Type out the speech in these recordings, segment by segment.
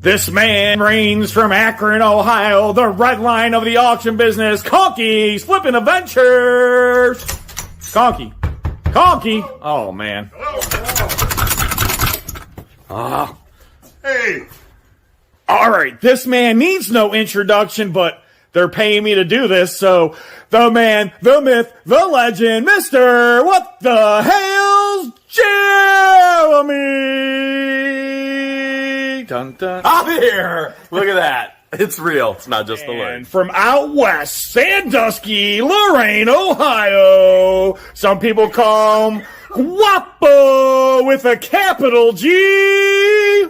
This man reigns from Akron, Ohio, the red line of the auction business, Conky's Flippin' Adventures. Conky. Oh, man. Hey. All right, this man needs no introduction, but they're paying me to do this, so the man, the myth, the legend, Mr. What the Hales, Jeremy! Dun, dun. I'm here! Look at that. It's real. It's not just the word. And from out west, Sandusky, Lorain, Ohio, some people call him Guapo with a capital G.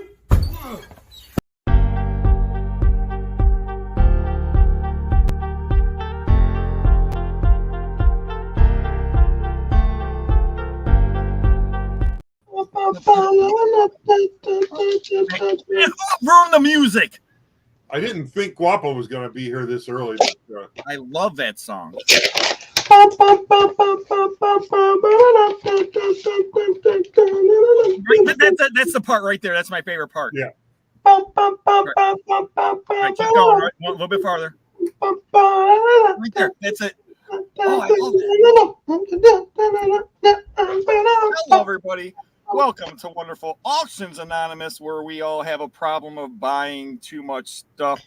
Ruin the music. I didn't think Guapo was going to be here this early. But, I love that song. That's the part right there. That's my favorite part. yeah. Right, keep going. Right, a little bit farther. Right there. That's it. Oh, I love it. Hello, everybody. Welcome to Wonderful Auctions Anonymous, where we all have a problem of buying too much stuff.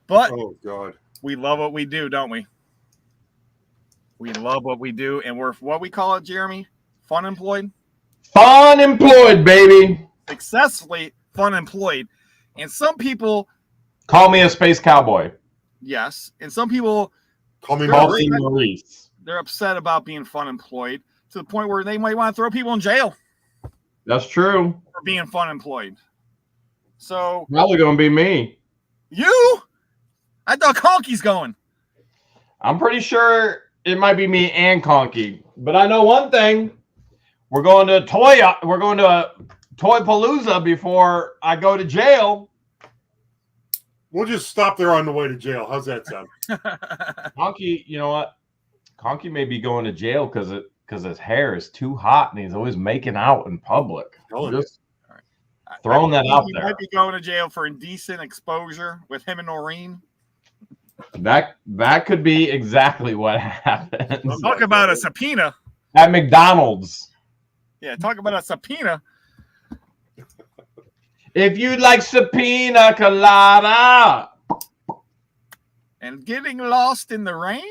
But Oh, God. we love what we do, don't we? We love what we do, and we're what we call it, Jeremy? Fun employed? Fun employed, baby. Successfully fun employed. And some people, Call me a space cowboy. yes, and some people, Call me Call Maurice. me Maurice. they're upset about being fun employed to the point where they might want to throw people in jail That's true. for being fun employed. So, Probably going to be me. you? I thought Conky's going. I'm pretty sure it might be me and Conky. But I know one thing. We're going to Toy Palooza before I go to jail. We'll just stop there on the way to jail. How's that sound? Conky, you know what? Conky may be going to jail because his hair is too hot and he's always making out in public. Just throwing that out He there. might be going to jail for indecent exposure with him and Noreen. That could be exactly what happens Talk about a subpoena. at McDonald's. Yeah, talk about a subpoena. If you'd like subpoena colada. And getting lost in the rain?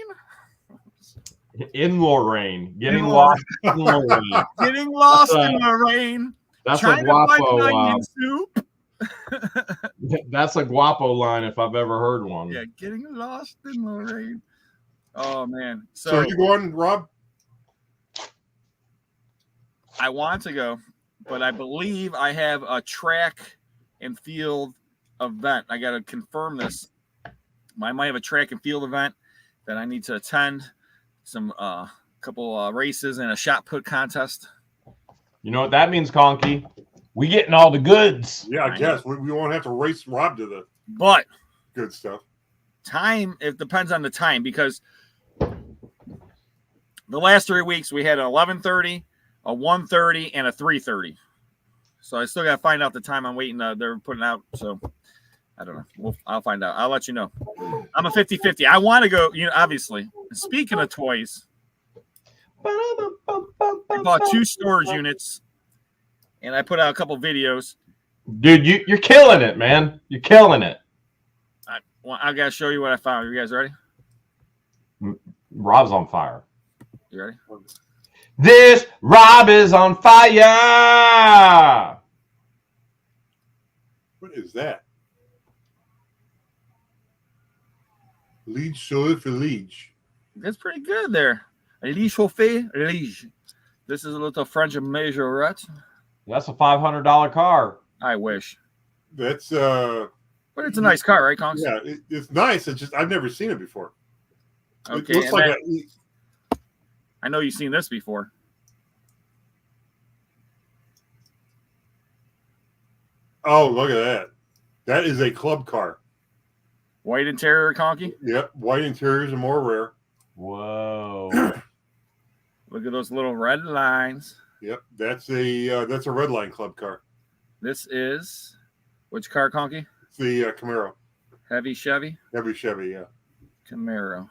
In Lorraine. Getting In lost in Lorraine. Getting lost That's in the rain. That's a Trying to find Guapo onion soup. that's a Guapo line if I've ever heard one. Yeah, getting lost in the rain. Oh, man. So So are you going, Rob? I want to go, but I believe I have a track and field event. I got to confirm this. I might have a track and field event that I need to attend. Some couple races and a shot put contest. You know what that means, Conky? We getting all the goods. Yeah, I guess. We won't have to race Rob to the But good stuff. time, it depends on the time, because the last 3 weeks we had an 11:30, a 1:30, and a 3:30. So I still got to find out the time I'm waiting. They're putting out. So I don't know. I'll find out. I'll let you know. I'm a 50-50. I want to go, obviously. Speaking of toys, I bought 2 storage units, and I put out a couple videos. Dude, you're killing it, man. You're killing it. I got to show you what I found. You guys ready? Rob's on fire. You ready? This Rob is on fire. What is that? Liege Soul for Liege. That's pretty good there. Liege Chauffé, Liege. This is a little French majorette. That's a $500 car. I wish. That's But it's a nice car, right, Conks? yeah, it's nice. It's just I've never seen it before. Okay. It looks like I know you've seen this before. oh, look at that. That is a club car. White interior, Conky. Yep, white interiors are more rare. Whoa. Look at those little red lines. Yep, that's a red line club car. This is which car, Conky? the Camaro. Heavy Chevy? Every Chevy, yeah. Camaro.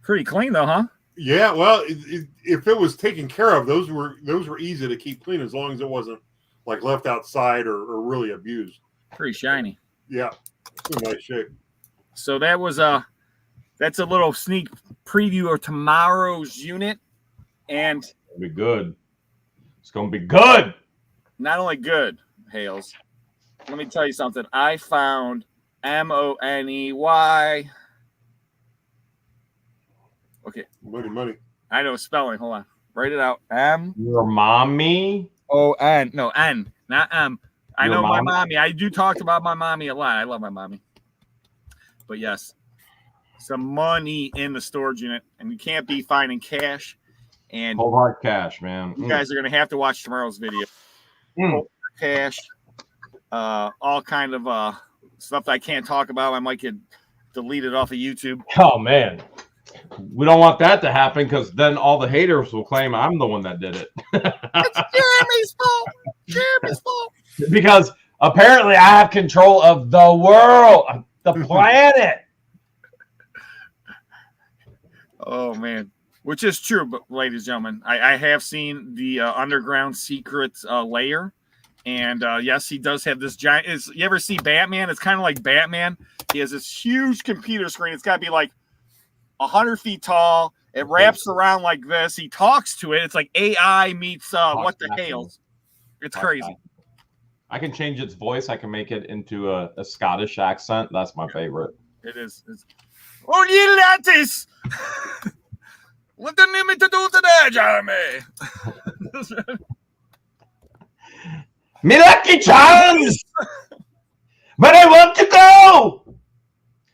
Pretty clean though, huh? Yeah, well, if it was taken care of, those were easy to keep clean as long as it wasn't like left outside or really abused. Pretty shiny. Yeah, it's in nice shape. So that's a little sneak preview of tomorrow's unit, and It'll be good. It's gonna be good. not only good, Hales. Let me tell you something. I found Money. Okay, Money. I know spelling. Hold on, write it out. Your mommy. MON. No, N, not M. I Your know my mommy? mommy. I do talk about my mommy a lot. I love my mommy. But yes, some money in the storage unit, and you can't be finding cash. And Cold hard cash, man. you guys are gonna have to watch tomorrow's video. Mm. Cash, all kind of stuff that I can't talk about. I might get deleted off of YouTube. Oh man, we don't want that to happen because then all the haters will claim I'm the one that did it. Jeremy's fault. Jeremy's fault. Because apparently I have control of the world, the planet. Oh man, which is true. But ladies and gentlemen, I have seen the underground secret layer, and yes, he does have this giant. You ever see Batman? It's kind of like Batman. He has this huge computer screen. It's got to be like 100 feet tall. It wraps around like this. He talks to it. It's like AI meets what the Hales. It's crazy. I can change its voice. I can make it into a Scottish accent. That's my favorite. It is. Oh, you lattice! What do you need me to do today, Jeremy? Me lucky charms! But I want to go!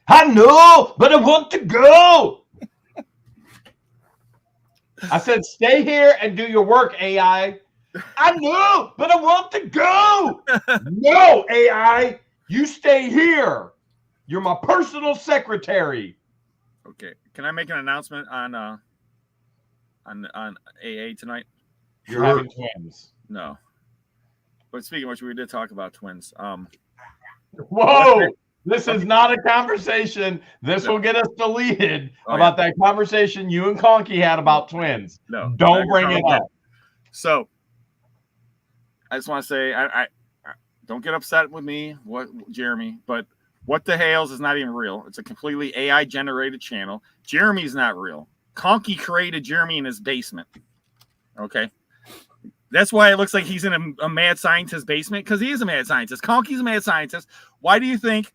I know, but I want to go! I said, stay here and do your work, AI. I know, but I want to go! No, AI, you stay here. You're my personal secretary. Okay, can I make an announcement on AA tonight? You're having twins. No. But speaking of which, we did talk about twins. Whoa! This is not a conversation. This will get us deleted about that conversation you and Conky had about twins. No. Don't bring it up. So, I just want to say, I don't get upset with me, Jeremy, but What the Hales is not even real. It's a completely AI-generated channel. Jeremy's not real. Conky created Jeremy in his basement. Okay? That's why it looks like he's in a mad scientist basement, because he is a mad scientist. Conky's a mad scientist. Why do you think...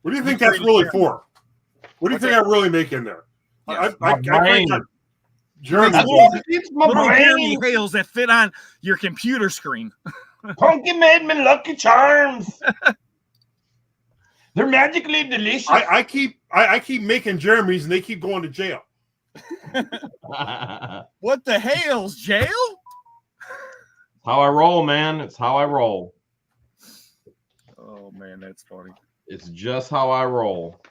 What do you think that's really for? What do you think I really make in there? Yes. I think Jeremy. It's my Little Jeremy brain. Hales that fit on your computer screen. Conky made me Lucky Charms. They're magically delicious. I keep making Jeremy's and they keep going to jail. What the Hales? Jail? How I roll, man. It's how I roll. Oh, man, that's funny. It's just how I roll.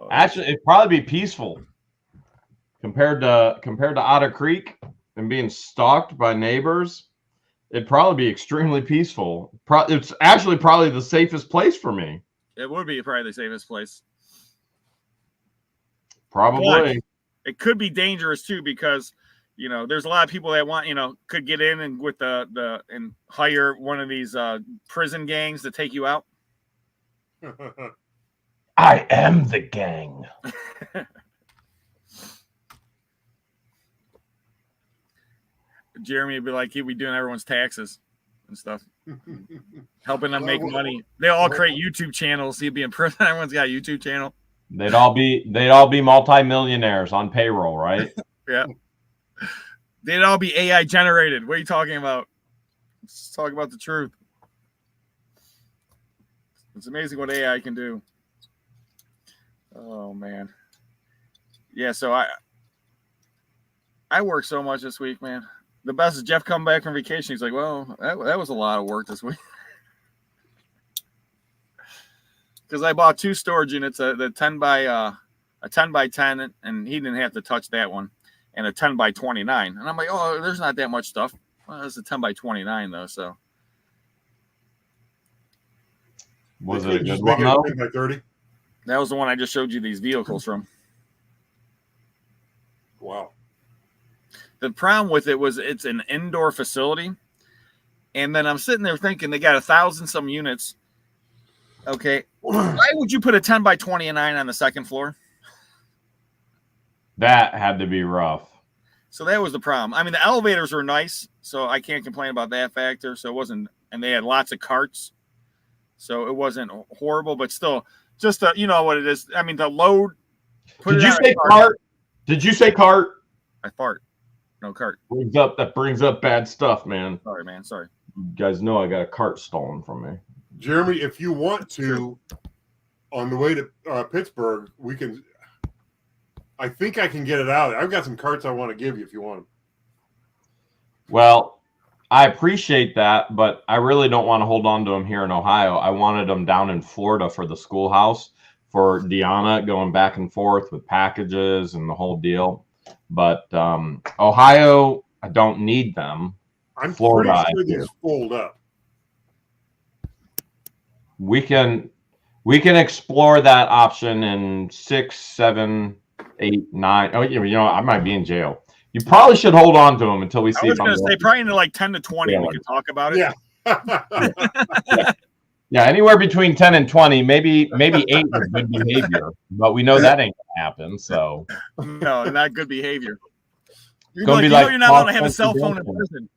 Actually, it'd probably be peaceful compared to OTTER Creek and being stalked by neighbors. It'd probably be extremely peaceful. It's actually probably the safest place for me. It would be probably the safest place. Probably. But it could be dangerous too, because there's a lot of people that want could get in and with and hire one of these prison gangs to take you out. I am the gang. Jeremy would be like, he'd be doing everyone's taxes and stuff, helping them make money. They all create YouTube channels. He'd be in prison. Everyone's got a YouTube channel. They'd all be multimillionaires on payroll, right? Yeah. They'd all be AI generated. What are you talking about? Let's talk about the truth. It's amazing what AI can do. Oh man. Yeah, so I worked so much this week, man. The best is Jeff come back from vacation. He's like, well, that was a lot of work this week. Because I bought 2 storage units, a 10 by 10, and he didn't have to touch that one, and a 10 by 29. And I'm like, oh, there's not that much stuff. Well, it's a 10 by 29 though, so Was They it a couldn't good just make one it a though? 10 by 30. that was the one I just showed you these vehicles from. Wow. The problem with it was it's an indoor facility, and then I'm sitting there thinking they got 1,000 some units. Okay, why would you put a 10 by 29 on the second floor? That had to be rough. So that was the problem. I mean, the elevators were nice, so I can't complain about that factor. So it wasn't, and they had lots of carts, so it wasn't horrible, but still, just you know what it is. I mean, the load. Did you say cart? Did you say cart? I fart. No cart. That brings up bad stuff, man. Sorry, man. Sorry. You guys know I got a cart stolen from me. Jeremy, if you want to, on the way to Pittsburgh, we can. I think I can get it out. I've got some carts I want to give you if you want them. Well, I appreciate that, but I really don't want to hold on to them here in Ohio. I wanted them down in Florida for the schoolhouse for Deanna going back and forth with packages and the whole deal. But Ohio, I don't need them. I'm Florida, pretty sure these fold up. We can explore that option in 6, 7, 8, 9. Oh, you know, I might be in jail. You probably should hold on to them until we see. I was going to say probably into like 10 to 20. Yeah. We can talk about it. Yeah. Yeah, anywhere between 10 and 20, maybe 8 is good behavior, but we know that ain't gonna happen. So No, not good behavior. You're, Gonna like, be you like know you're not allowed to have a False cell phone in Redemption. prison.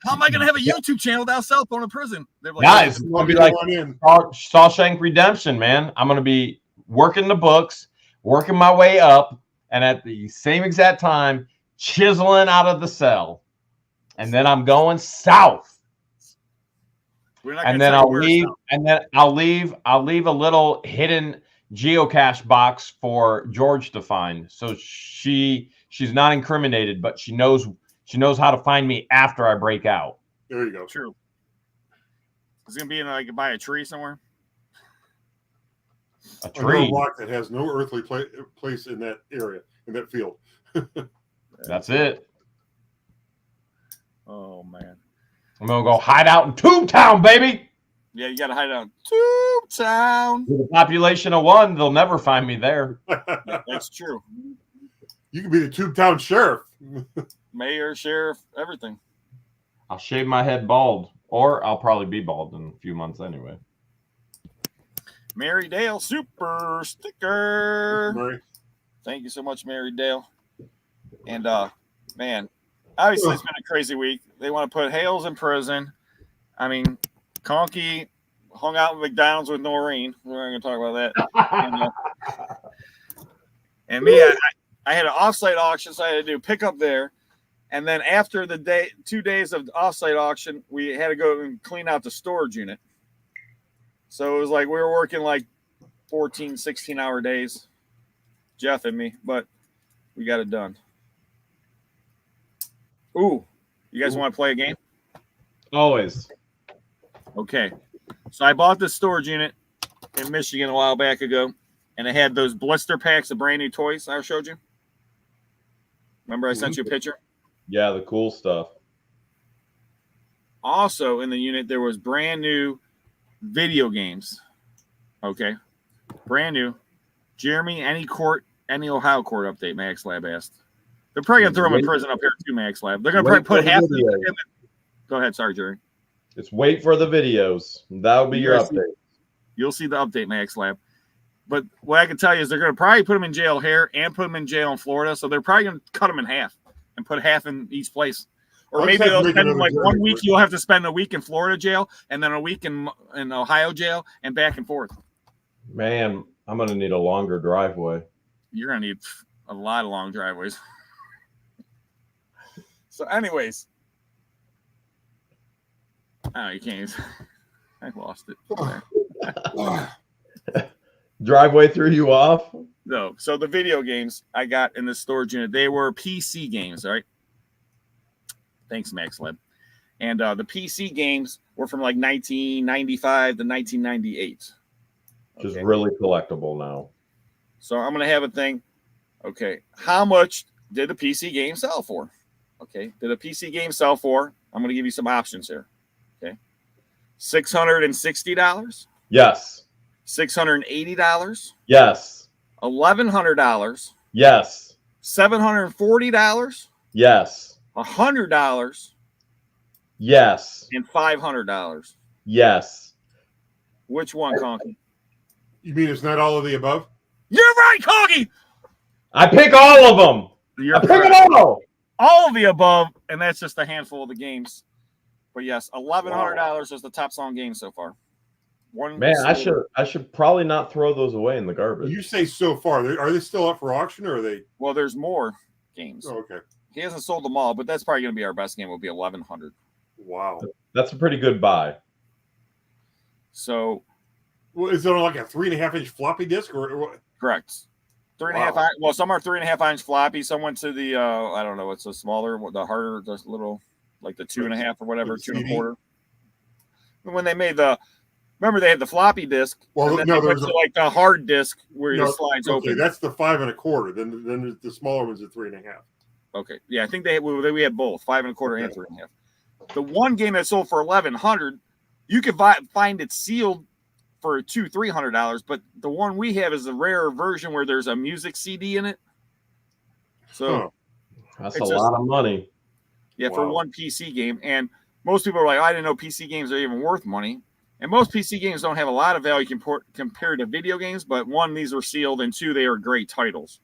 How am I going to have a YouTube channel without a cell phone in prison? They're like, guys, it's gonna be like in. Shawshank Redemption, man. I'm gonna be working the books, working my way up, and at the same exact time, chiseling out of the cell. And then I'm going south. we're not And gonna then tell you I'll where leave, it's and then I'll leave a little hidden geocache box for George to find. So she's not incriminated, but she knows how to find me after I break out. There you go. True. It's going to be in like by a tree somewhere. A Under a tree. rock that has no earthly place in that area, in that field. That's it. Oh, man. I'm gonna go hide out in Tube Town, baby. Yeah, you got to hide out in Tube Town. With a population of 1, they'll never find me there. That's true. You could be the Tube Town sheriff. Mayor, sheriff, everything. I'll shave my head bald, or I'll probably be bald in a few months anyway. Mary Dale super sticker. Murray. Thank you so much, Mary Dale. And man, obviously it's been a crazy week. They want to put Hales in prison. I mean, Conky hung out at McDonald's with Noreen. We're not going to talk about that. And me, I had an offsite auction, so I had to do pickup there. And then after the 2 days of offsite auction, we had to go and clean out the storage unit. So it was like we were working like 14, 16-hour days, Jeff and me, but we got it done. Ooh, you guys want to play a game? Always. Okay. So I bought this storage unit in Michigan a while back ago, and it had those blister packs of brand new toys I showed you. Remember I sent you a picture? Yeah, the cool stuff. Also in the unit, there was brand new video games. Okay. Brand new. Jeremy, any Ohio court update, Max Lab asked. They're probably going to throw him in prison up here too, Max Lab. They're going to probably put half of the. Go ahead. Sorry, Jerry. Just wait for the videos. That'll be your update. You'll see the update, Max Lab. But what I can tell you is they're going to probably put him in jail here and put him in jail in Florida. So they're probably going to cut him in half and put half in each place. Or maybe they'll spend like 1 week. You'll have to spend a week in Florida jail and then a week in Ohio jail and back and forth. Man, I'm going to need a longer driveway. You're going to need a lot of long driveways. So anyways. Oh, you can't. I lost it. Driveway threw you off? No. So the video games I got in the storage unit, they were PC games, all right? Thanks, Max Lab. And the PC games were from like 1995 to 1998. Just really collectible now. So I'm going to have a thing. Okay. How much did the PC game sell for? Okay. Did a PC game sell for? I'm going to give you some options here. Okay. $660. Yes. $680. Yes. $1,100. Yes. $740. Yes. $100. Yes. And $500. Yes. Which one, Conky? You mean it's not all of the above? You're right, Conky. I pick all of them. You're I pick correct. it all. All of the above, and that's just a handful of the games. But yes, $1,100 is the top selling game so far. One Man, I should probably not throw those away in the garbage. You say so far. Are they still up for auction, or are they? Well, there's more games. Oh, okay. He hasn't sold them all, but that's probably going to be our best game. Will be 1,100. Wow. That's a pretty good buy. So, Well, is it on like a 3.5-inch floppy disk, or what? correct. 3.5. Wow. Well, some are 3.5-inch floppy. Some went to the I don't know. It's a smaller, the harder, the little, like the 2.5 or whatever, 2.25. When they made remember they had the floppy disk. Well, and then no, they went there's to like the hard disk where No, it slides okay, open. that's the 5 1/4. Then the smaller one's a 3.5. Okay, yeah, I think we had both 5 1/4 and 3.5. The one game that sold for 1,100, you could find it sealed for $200-$300, but the one we have is a rare version where there's a music CD in it. So That's it's a lot of money. yeah, for Wow. one PC game, and most people are like, I didn't know PC games are even worth money. And most PC games don't have a lot of value compared to video games, but one, these are sealed, and two, they are great titles.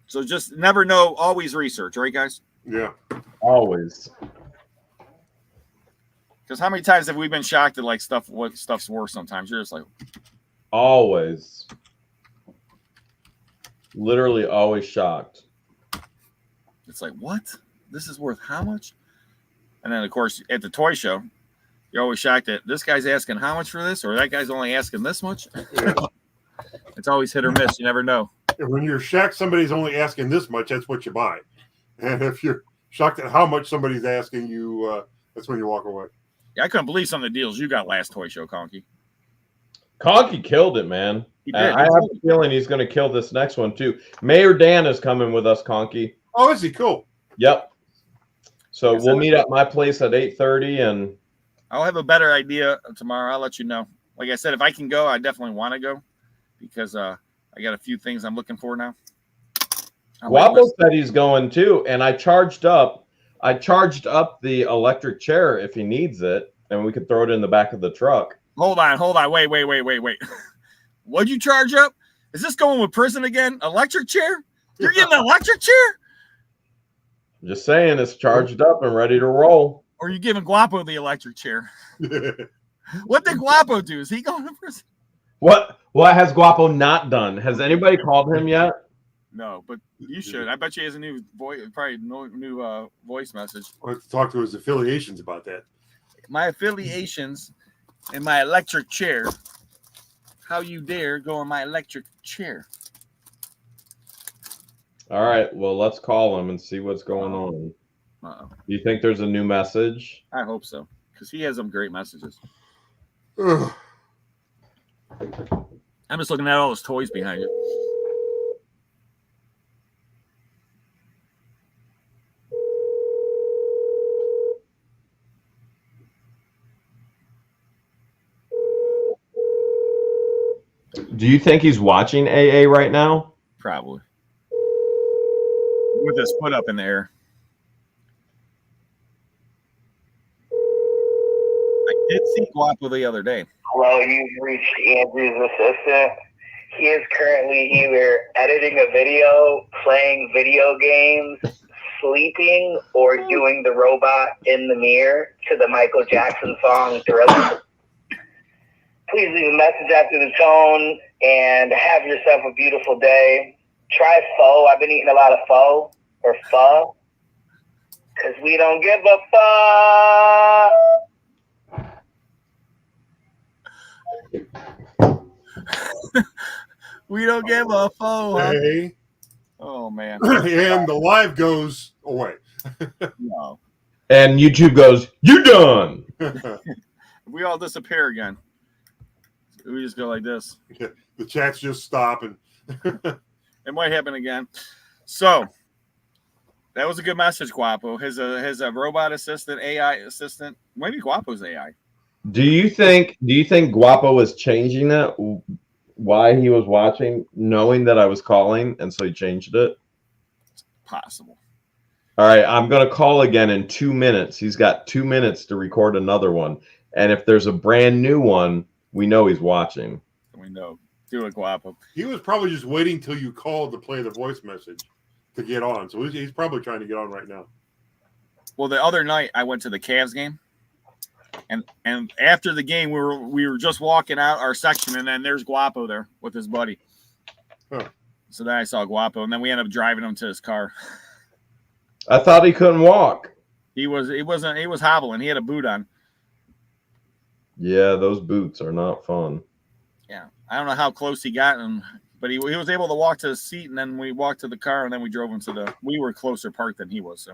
So just never know. Always research, right, guys? Yeah. Always. Because how many times have we been shocked at like what stuff's worth sometimes? You're just like, Always. Literally always shocked. it's like, what? This is worth how much? And then, of course, at the toy show, you're always shocked that this guy's asking how much for this, or that guy's only asking this much. Yeah. It's always hit or miss. You never know. And when you're shocked somebody's only asking this much, that's what you buy. And if you're shocked at how much somebody's asking you, that's when you walk away. Yeah, I couldn't believe some of the deals you got last toy show, Conky. Conky killed it, man. He did. I have a feeling he's going to kill this next one, too. Mayor Dan is coming with us, Conky. Oh, is he? Cool. Yep. So Yes, we'll meet at my place at 8:30, and I'll have a better idea tomorrow. I'll let you know. Like I said, if I can go, I definitely want to go because I got a few things I'm looking for now. Guapo said he's going too, and I charged up the electric chair if he needs it, and we could throw it in the back of the truck. Hold on. Wait. What'd you charge up? Is this going with prison again? Electric chair? You're getting an electric chair? Just saying, it's charged up and ready to roll. Or are you giving Guapo the electric chair? What did Guapo do? Is he going to prison? What has Guapo not done? Has anybody called him yet? No, but you should. I bet you he has a new voice, probably new voice message. I'll have to talk to his affiliations about that. My affiliations and my electric chair. How you dare go in my electric chair? All right, well, let's call him and see what's going on. Uh-oh. Do you think there's a new message? I hope so, because he has some great messages. Ugh. I'm just looking at all those toys behind you. Do you think he's watching AA right now? Probably. With his foot up in the air. I did see Guapo the other day. Hello, you've reached Andrew's assistant. He is currently either editing a video, playing video games, sleeping, or doing the robot in the mirror to the Michael Jackson song Thriller. Please leave a message after the tone and have yourself a beautiful day. Try pho. I've been eating a lot of pho or pho because we don't give a fuck. We don't give a pho. Huh? Hey. Oh, man. And the live goes away. No. And YouTube goes, "You done." We all disappear again. We just go like this. The chats just stop and It might happen again. So, That was a good message, Guapo. His robot assistant, AI assistant. Maybe Guapo's AI. Do you think Guapo was changing it? Why he was watching, knowing that I was calling, and so he changed it? It's possible. All right, I'm gonna call again in 2 minutes. He's got 2 minutes to record another one, and if there's a brand new one, we know he's watching. We know. Do it, Guapo. He was probably just waiting till you called to play the voice message to get on. So he's probably trying to get on right now. Well, the other night I went to the Cavs game, and after the game we were just walking out our section, and then there's Guapo there with his buddy. Huh. So then I saw Guapo, and then we ended up driving him to his car. I thought he couldn't walk. He was hobbling. He had a boot on. Yeah, those boots are not fun. Yeah, I don't know how close he got him, but he was able to walk to the seat, and then we walked to the car, and then we drove him to the. We were closer parked than he was, so.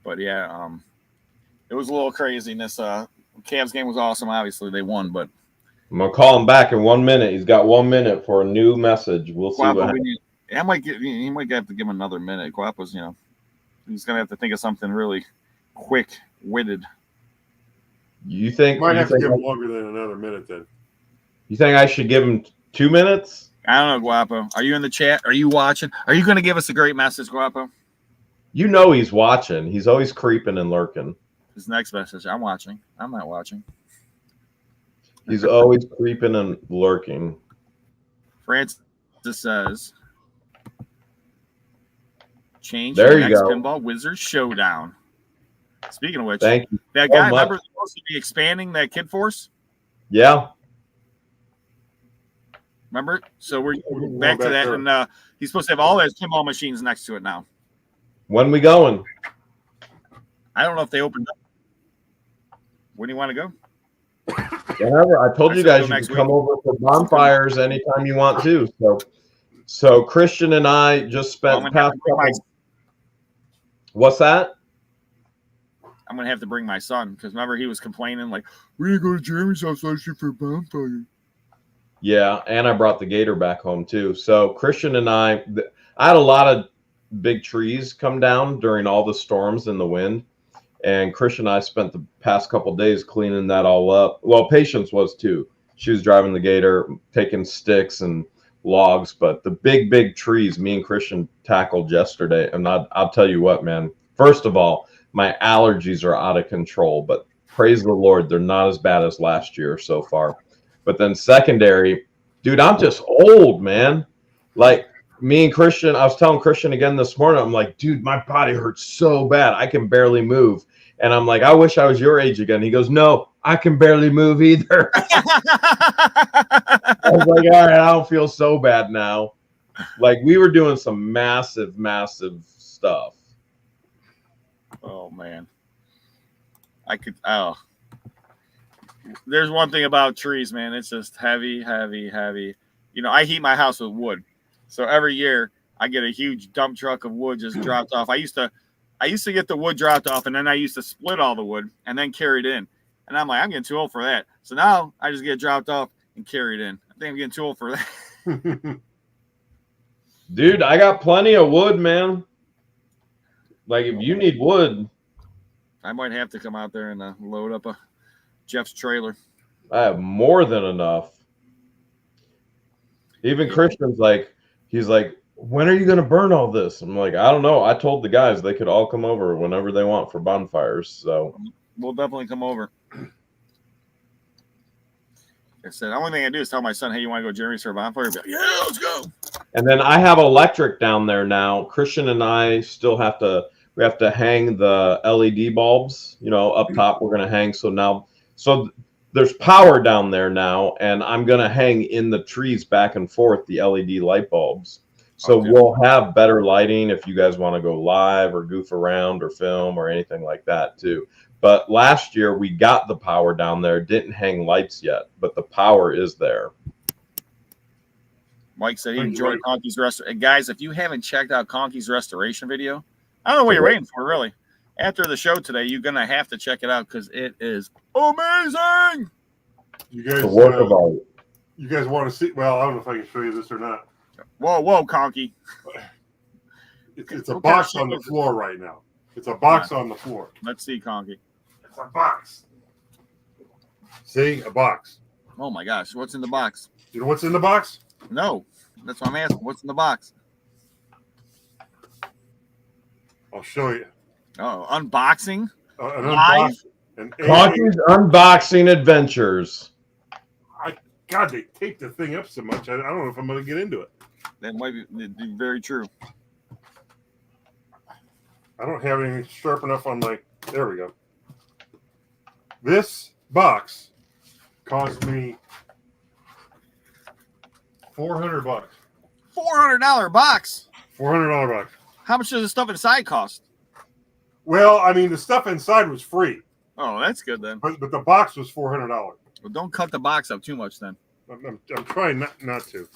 But yeah, it was a little craziness. Cavs game was awesome. Obviously, they won, but I'm gonna call him back in 1 minute. He's got 1 minute for a new message. We'll see Guapo, what happens. he might have to give him another minute. Guapo's, he's gonna have to think of something really quick-witted. You think Might you have to think, give him longer than another minute then. you think I should give him 2 minutes? I don't know, Guapo. Are you in the chat? Are you watching? Are you going to give us a great message, Guapo? You know he's watching. He's always creeping and lurking. His next message. I'm watching. I'm not watching. He's always creeping and lurking. Francis says, change There the you next go. Pinball Wizards Showdown. Speaking of which, Thank you. that so guy, much. remember, supposed to be expanding that Kid Force? Yeah. Remember? So we're back to that, and he's supposed to have all his pinball machines next to it now. When we going? I don't know if they opened up. Where do you want to go? Whenever. I told I you said guys go you next can come week. over for bonfires anytime you want to. So Christian and I just spent past couple. What's that? I'm going to have to bring my son, because remember he was complaining, like, we're going to go to Jeremy's house last year for a bonfire. Yeah, and I brought the gator back home too. So Christian and I had a lot of big trees come down during all the storms and the wind. And Christian and I spent the past couple days cleaning that all up. Well, Patience was too. She was driving the gator, taking sticks and logs. But the big trees me and Christian tackled yesterday. And I'll tell you what, man. First of all, my allergies are out of control. But praise the Lord, they're not as bad as last year so far. But then secondary, dude, I'm just old, man. Like me and Christian, I was telling Christian again this morning, I'm like, dude, my body hurts so bad. I can barely move. And I'm like, I wish I was your age again. He goes, no, I can barely move either. I was like, all right, I don't feel so bad now. Like we were doing some massive stuff. Oh, man. There's one thing about trees, man. It's just heavy. I heat my house with wood. So every year I get a huge dump truck of wood just dropped off. I used to get the wood dropped off, and then I used to split all the wood and then carry it in. And I'm like, I'm getting too old for that. So now I just get dropped off and carry it in. I think I'm getting too old for that. Dude, I got plenty of wood, man. Like if you need wood, I might have to come out there and load up Jeff's trailer. I have more than enough. Even Christian's like, he's like, when are you going to burn all this? I'm like, I don't know. I told the guys they could all come over whenever they want for bonfires. So we'll definitely come over. I said, the only thing I do is tell my son, hey, you want to go to Jeremy's for a bonfire? Be like, yeah, let's go. And then I have electric down there now. Christian and I still have to hang the LED bulbs, up top. We're going to hang. So there's power down there now, and I'm going to hang in the trees back and forth the LED light bulbs. So we'll have better lighting if you guys want to go live or goof around or film or anything like that too. But last year we got the power down there, didn't hang lights yet, but the power is there. Mike said he enjoyed Conky's restoration. Guys, if you haven't checked out Conky's restoration video, I don't know what you're waiting for, really. After the show today, you're going to have to check it out because it is amazing. You guys, The work of art. you guys want to see? Well, I don't know if I can show you this or not. Whoa, Conky. It's a box on the floor right now. It's a box on the floor. Let's see, Conky. It's a box. See, a box. Oh my gosh, what's in the box? You know what's in the box? No, that's what I'm asking. What's in the box? I'll show you. Oh, unboxing. An Live? unboxing. Conky's unboxing adventures. God, they tape the thing up so much. I don't know if I'm going to get into it. That might be very true. I don't have anything sharp enough on my. There we go. This box cost me $400. $400 box. $400 box. How much does the stuff inside cost? Well, I mean, the stuff inside was free, Oh, that's good then. but the box was $400. Well, don't cut the box up too much then. I'm trying not to.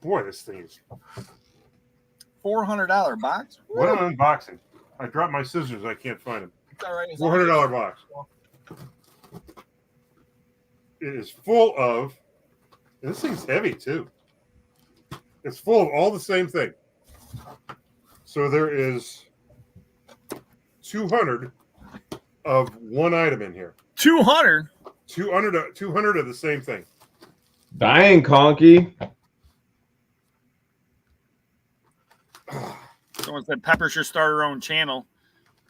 Boy, this thing is. $400 box. What an unboxing! I dropped my scissors. I can't find them. It's all right. It's $400 box. It is full of. And this thing's heavy too. It's full of all the same thing. So there is 200 of one item in here. 200. 200 of the same thing. Dang, Conky. Someone said Pepper should start her own channel,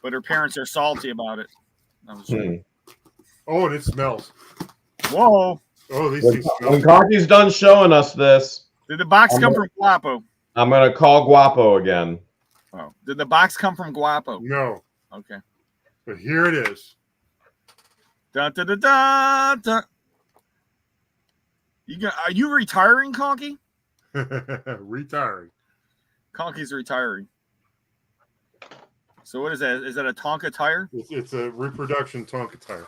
but her parents are salty about it. I'm just saying. Oh, and it smells. Whoa. Oh, these things When smell. Conky's done showing us this, Did the box come from Guapo? I'm going to call Guapo again. Oh. Did the box come from Guapo? No, Okay. but here it is. Dun, dun, dun, dun, dun. Are you retiring, Conky? Retiring. Conky's retiring. So what is that? Is that a Tonka tire? It's a reproduction Tonka tire.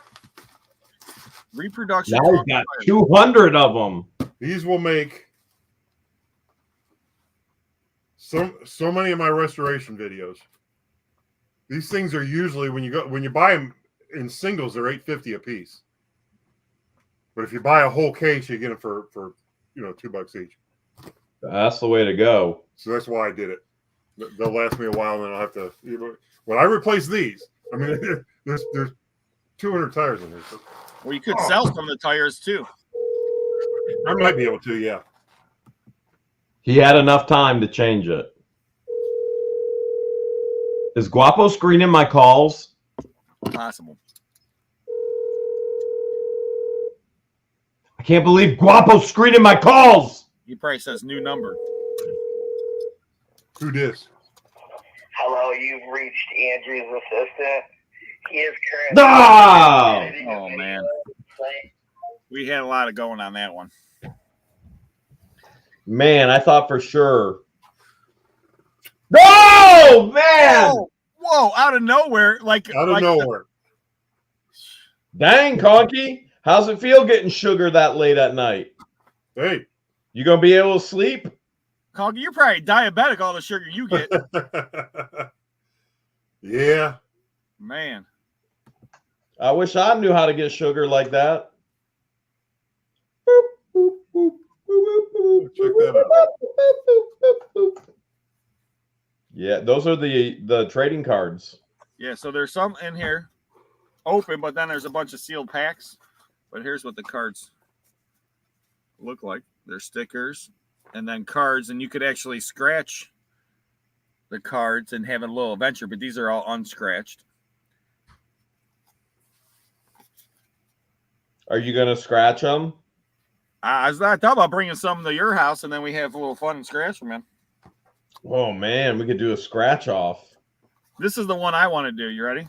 Reproduction Now Tonka he's got tire. 200 of them. These will make so many of my restoration videos. These things are usually when you buy them in singles, they're $8.50 a piece. But if you buy a whole case, you get them for $2 each. That's the way to go. So that's why I did it. They'll last me a while, and then I'll have to. When I replace these, I mean, there's 200 tires in here. So Well, you could sell some of the tires too. I might be able to, yeah. He had enough time to change it. Is Guapo screening my calls? Possible. I can't believe Guapo's screening my calls. He probably says new number. Who dis? Hello, you've reached Andrew's assistant. He is currently No! editing a Oh, video man. playing- We had a lot of going on that one. Man, I thought for sure. No, man! Whoa, out of nowhere. Out of nowhere. Dang, Conky. How's it feel getting sugar that late at night? Hey. You gonna be able to sleep? Conky, you're probably diabetic all the sugar you get. Yeah. Man. I wish I knew how to get sugar like that. Check that out. Yeah, those are the trading cards. Yeah, so there's some in here open, but then there's a bunch of sealed packs. But here's what the cards look like. They're stickers and then cards, and you could actually scratch the cards and have a little adventure, but these are all unscratched. Are you gonna scratch them? I thought about bringing some to your house, and then we have a little fun and scratch them, man. Oh man, we could do a scratch off. This is the one I want to do. You ready?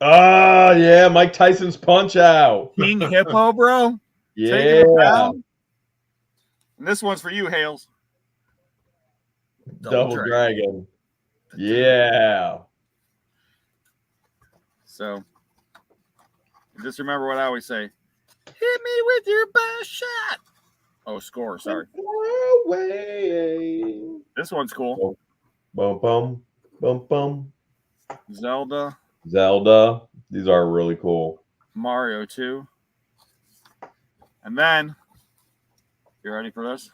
Ah, yeah, Mike Tyson's Punch Out. King Hippo, bro. Yeah. Taking it down. And this one's for you, Hales. Double Dragon. Yeah. So, just remember what I always say. Hit me with your best shot. Oh, score. Sorry. Away. This one's cool. Bum, bum, bum, bum. Zelda. Zelda. These are really cool. Mario 2. And then, you ready for this?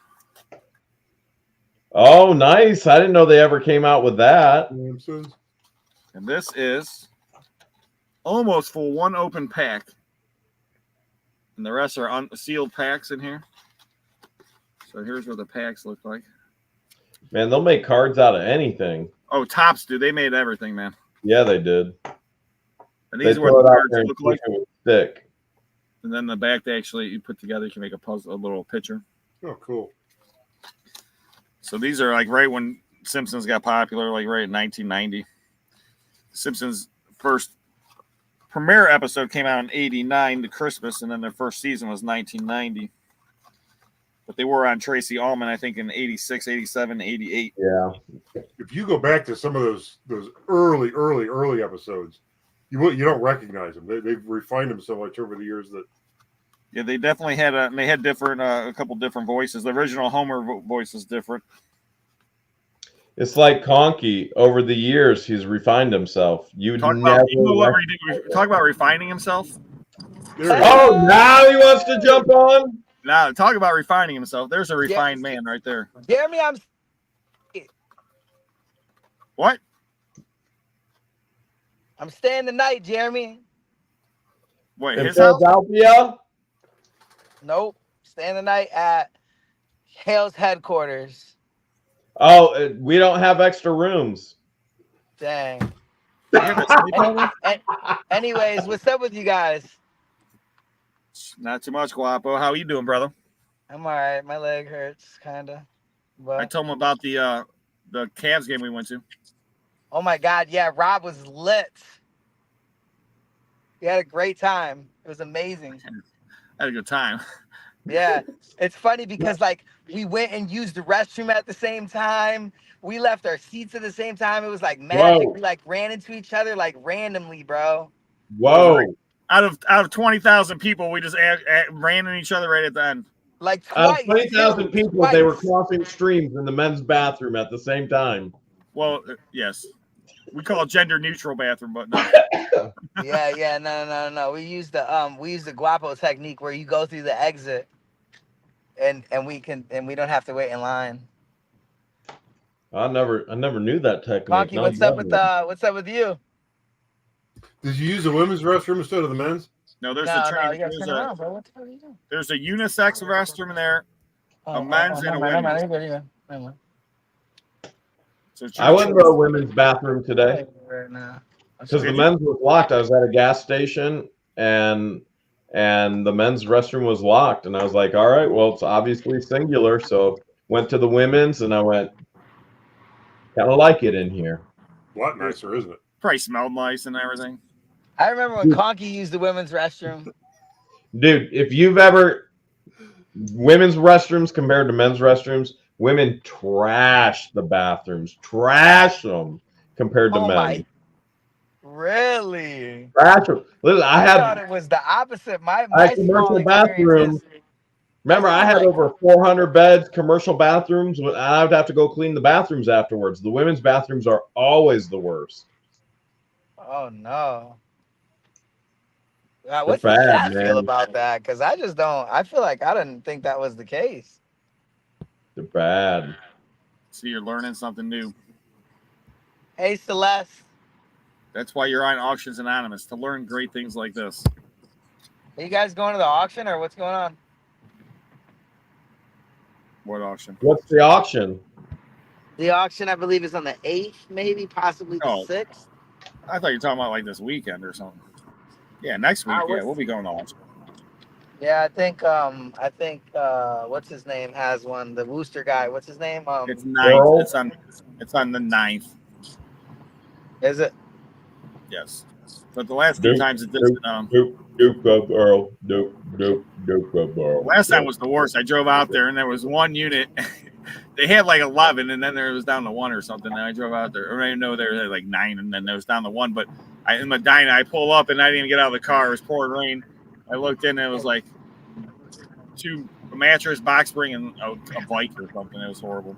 Oh, nice. I didn't know they ever came out with that. Simpsons. And this is almost full, one open pack. And the rest are unsealed packs in here. So here's what the packs look like. Man, they'll make cards out of anything. Oh, Topps, dude. They made everything, man. Yeah, they did. And They these are throw what it the out cards there and look like. push it with a stick. And then the back, they actually you put together, you can make a puzzle, a little picture. Oh, cool. So these are like right when Simpsons got popular, like right in 1990. Simpsons' first premiere episode came out in 89 to Christmas, and then their first season was 1990. But they were on Tracy Ullman, I think, in 86, 87, 88. Yeah. If you go back to some of those early episodes, you don't recognize them. They've refined them so much over the years that. Yeah, they definitely had different a couple different voices. The original Homer voice is different. It's like Conky. Over the years, he's refined himself. Talk about refining himself. Oh, now he wants to jump on? Now, talk about refining himself. There's a refined man right there. Jeremy, What? I'm staying the night, Jeremy. Wait, In his house? Philadelphia? Nope. Staying the night at Hale's headquarters. Oh, we don't have extra rooms. Dang. You have a sleep over? Anyways, what's up with you guys? Not too much, Guapo. How you doing, brother? I'm all right. My leg hurts, kind of. I But told him about the Cavs game we went to. oh my God, yeah, Rob was lit. We had a great time. It was amazing. I had a good time. Yeah, it's funny because like we went and used the restroom at the same time. We left our seats at the same time. It was like magic. Whoa. We like ran into each other like randomly, bro. Whoa. Out of 20,000 people, we just ran in each other right at the end. Like Out twice. of 20,000 dude, people, they were twice. crossing streams in the men's bathroom at the same time. Well, yes. We call it gender neutral bathroom, but no. Yeah, no. We used the Guapo technique where you go through the exit, and we don't have to wait in line. I never knew that technique. Conky, Not what's up with yet. what's up with you? Did you use the women's restroom instead of the men's? No, there's No, a you train. gotta turn around, bro. What the hell are you doing? There's a unisex restroom in there. A men's and a women's. Never mind. So I went to a women's bathroom today Right now. because the men's was locked. I was at a gas station and the men's restroom was locked, and I was like, all right, well, it's obviously singular. So went to the women's, and I went, kind of like it in here. A lot nicer, isn't it? Probably smelled nice and everything. I remember when Conky used the women's restroom. Dude, if you've ever women's restrooms compared to men's restrooms, women trash the bathrooms, trash them compared to Oh men. my! Really? Trash them. Listen, I thought had it was the opposite. My commercial small bathroom. experiences- Remember, I had over 400 beds, commercial bathrooms. I would have to go clean the bathrooms afterwards. The women's bathrooms are always the worst. Oh no! What They're does bad, that feel man. about that? Because I just don't. I feel like I didn't think that was the case. They're bad. So you're learning something new. Hey, Celeste. That's why you're on Auctions Anonymous, to learn great things like this. Are you guys going to the auction or what's going on? What auction? What's the auction? The auction, I believe, is on the 8th, maybe, possibly the Oh. 6th. I thought you were talking about like this weekend or something. Yeah, next week. Yeah, we'll be going to auction. Yeah, I think what's his name has one. The Wooster guy. What's his name? It's 9th. Earl? It's on the 9th. Is it? Yes. But the last few times it didn't. Duke of Earl. Duke of Earl. Last time was the worst. I drove out there and there was one unit. They had like 11 and then there was down to 1 or something. And I drove out there. Or I know there was like 9 and then there was down to 1. But in Medina, I pull up and I didn't even get out of the car. It was pouring rain. I looked in and it was like a mattress, box spring, and a bike or something. It was horrible.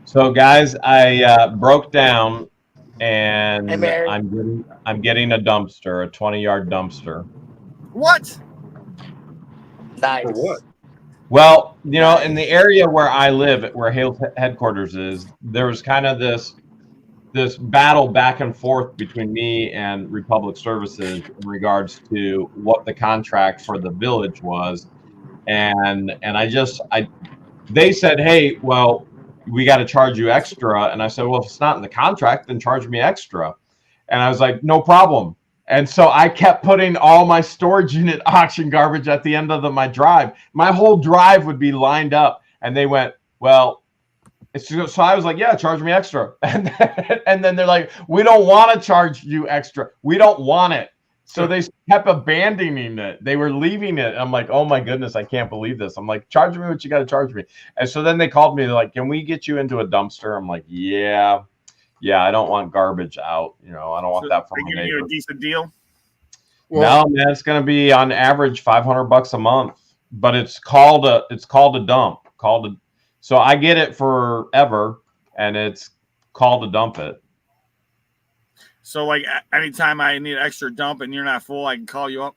So, guys, I broke down, and Hey, Mary. I'm getting a dumpster, a 20-yard dumpster. What? Nice. For what? Well, you know, in the area where I live, where Hale's headquarters is, there was kind of this battle back and forth between me and Republic Services in regards to what the contract for the village was, and they said, hey, well, we got to charge you extra, and I said, well, if it's not in the contract, then charge me extra, and I was like, no problem. And so I kept putting all my storage unit auction garbage at the end of my drive. My whole drive would be lined up, and they went, well, so I was like, yeah, charge me extra. And then they're like, we don't want to charge you extra. We don't want it. So they kept abandoning it. They were leaving it. I'm like, oh my goodness, I can't believe this. I'm like, charge me what you got to charge me. And so then they called me. They're like, can we get you into a dumpster? I'm like, yeah, I don't want garbage out. You know, I don't want that from my neighbor. You a decent deal? Well, no, man, it's going to be on average $500 a month, but it's called a dump. So I get it forever, and it's called to dump it. So, like, anytime I need an extra dump and you're not full, I can call you up?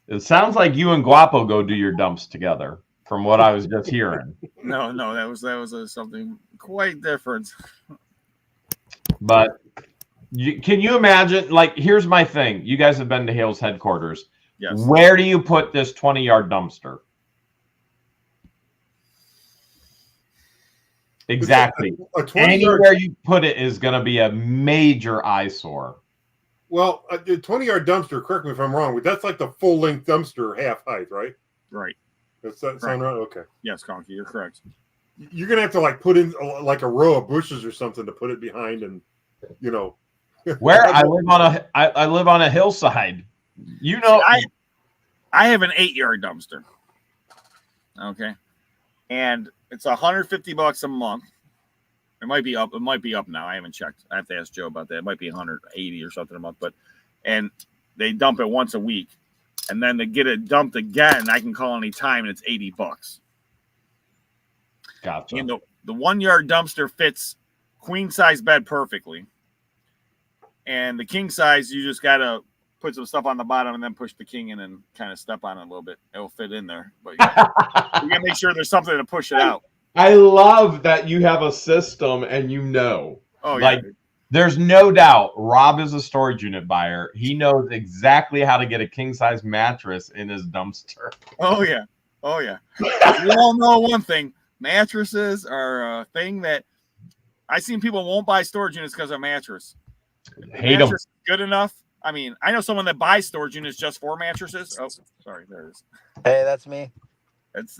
It sounds like you and Guapo go do your dumps together, from what I was just hearing. No, that was something quite different. But can you imagine, like, here's my thing. You guys have been to Hale's headquarters. Yes. Where do you put this 20-yard dumpster? Exactly. Anywhere you put it is going to be a major eyesore. Well, a 20-yard dumpster, correct me if I'm wrong, but that's like the full-length dumpster, half height, right? Right. Does that sound right? Okay. Yes, Conky, you're correct. You're going to have to, like, put in, like, a row of bushes or something to put it behind and, you know. Where I live on a hillside. You know. I have an 8-yard dumpster. Okay. And it's $150 a month. It might be up. It might be up now. I haven't checked. I have to ask Joe about that. It might be 180 or something a month. And they dump it once a week, and then to get it dumped again, I can call any time, and it's $80. Gotcha. And the 1-yard dumpster fits queen size bed perfectly, and the king size you just gotta put some stuff on the bottom and then push the king in and kind of step on it a little bit. It'll fit in there, but you gotta make sure there's something to push it out. I love that you have a system and you know. Oh, yeah. Like, there's no doubt Rob is a storage unit buyer. He knows exactly how to get a king-size mattress in his dumpster. Oh, yeah. Oh, yeah. We all know one thing. Mattresses are a thing that I've seen people won't buy storage units because of mattress. Hate mattress them. is good enough. I mean, I know someone that buys storage units just for mattresses. Oh, sorry. There it is. Hey, that's me. That's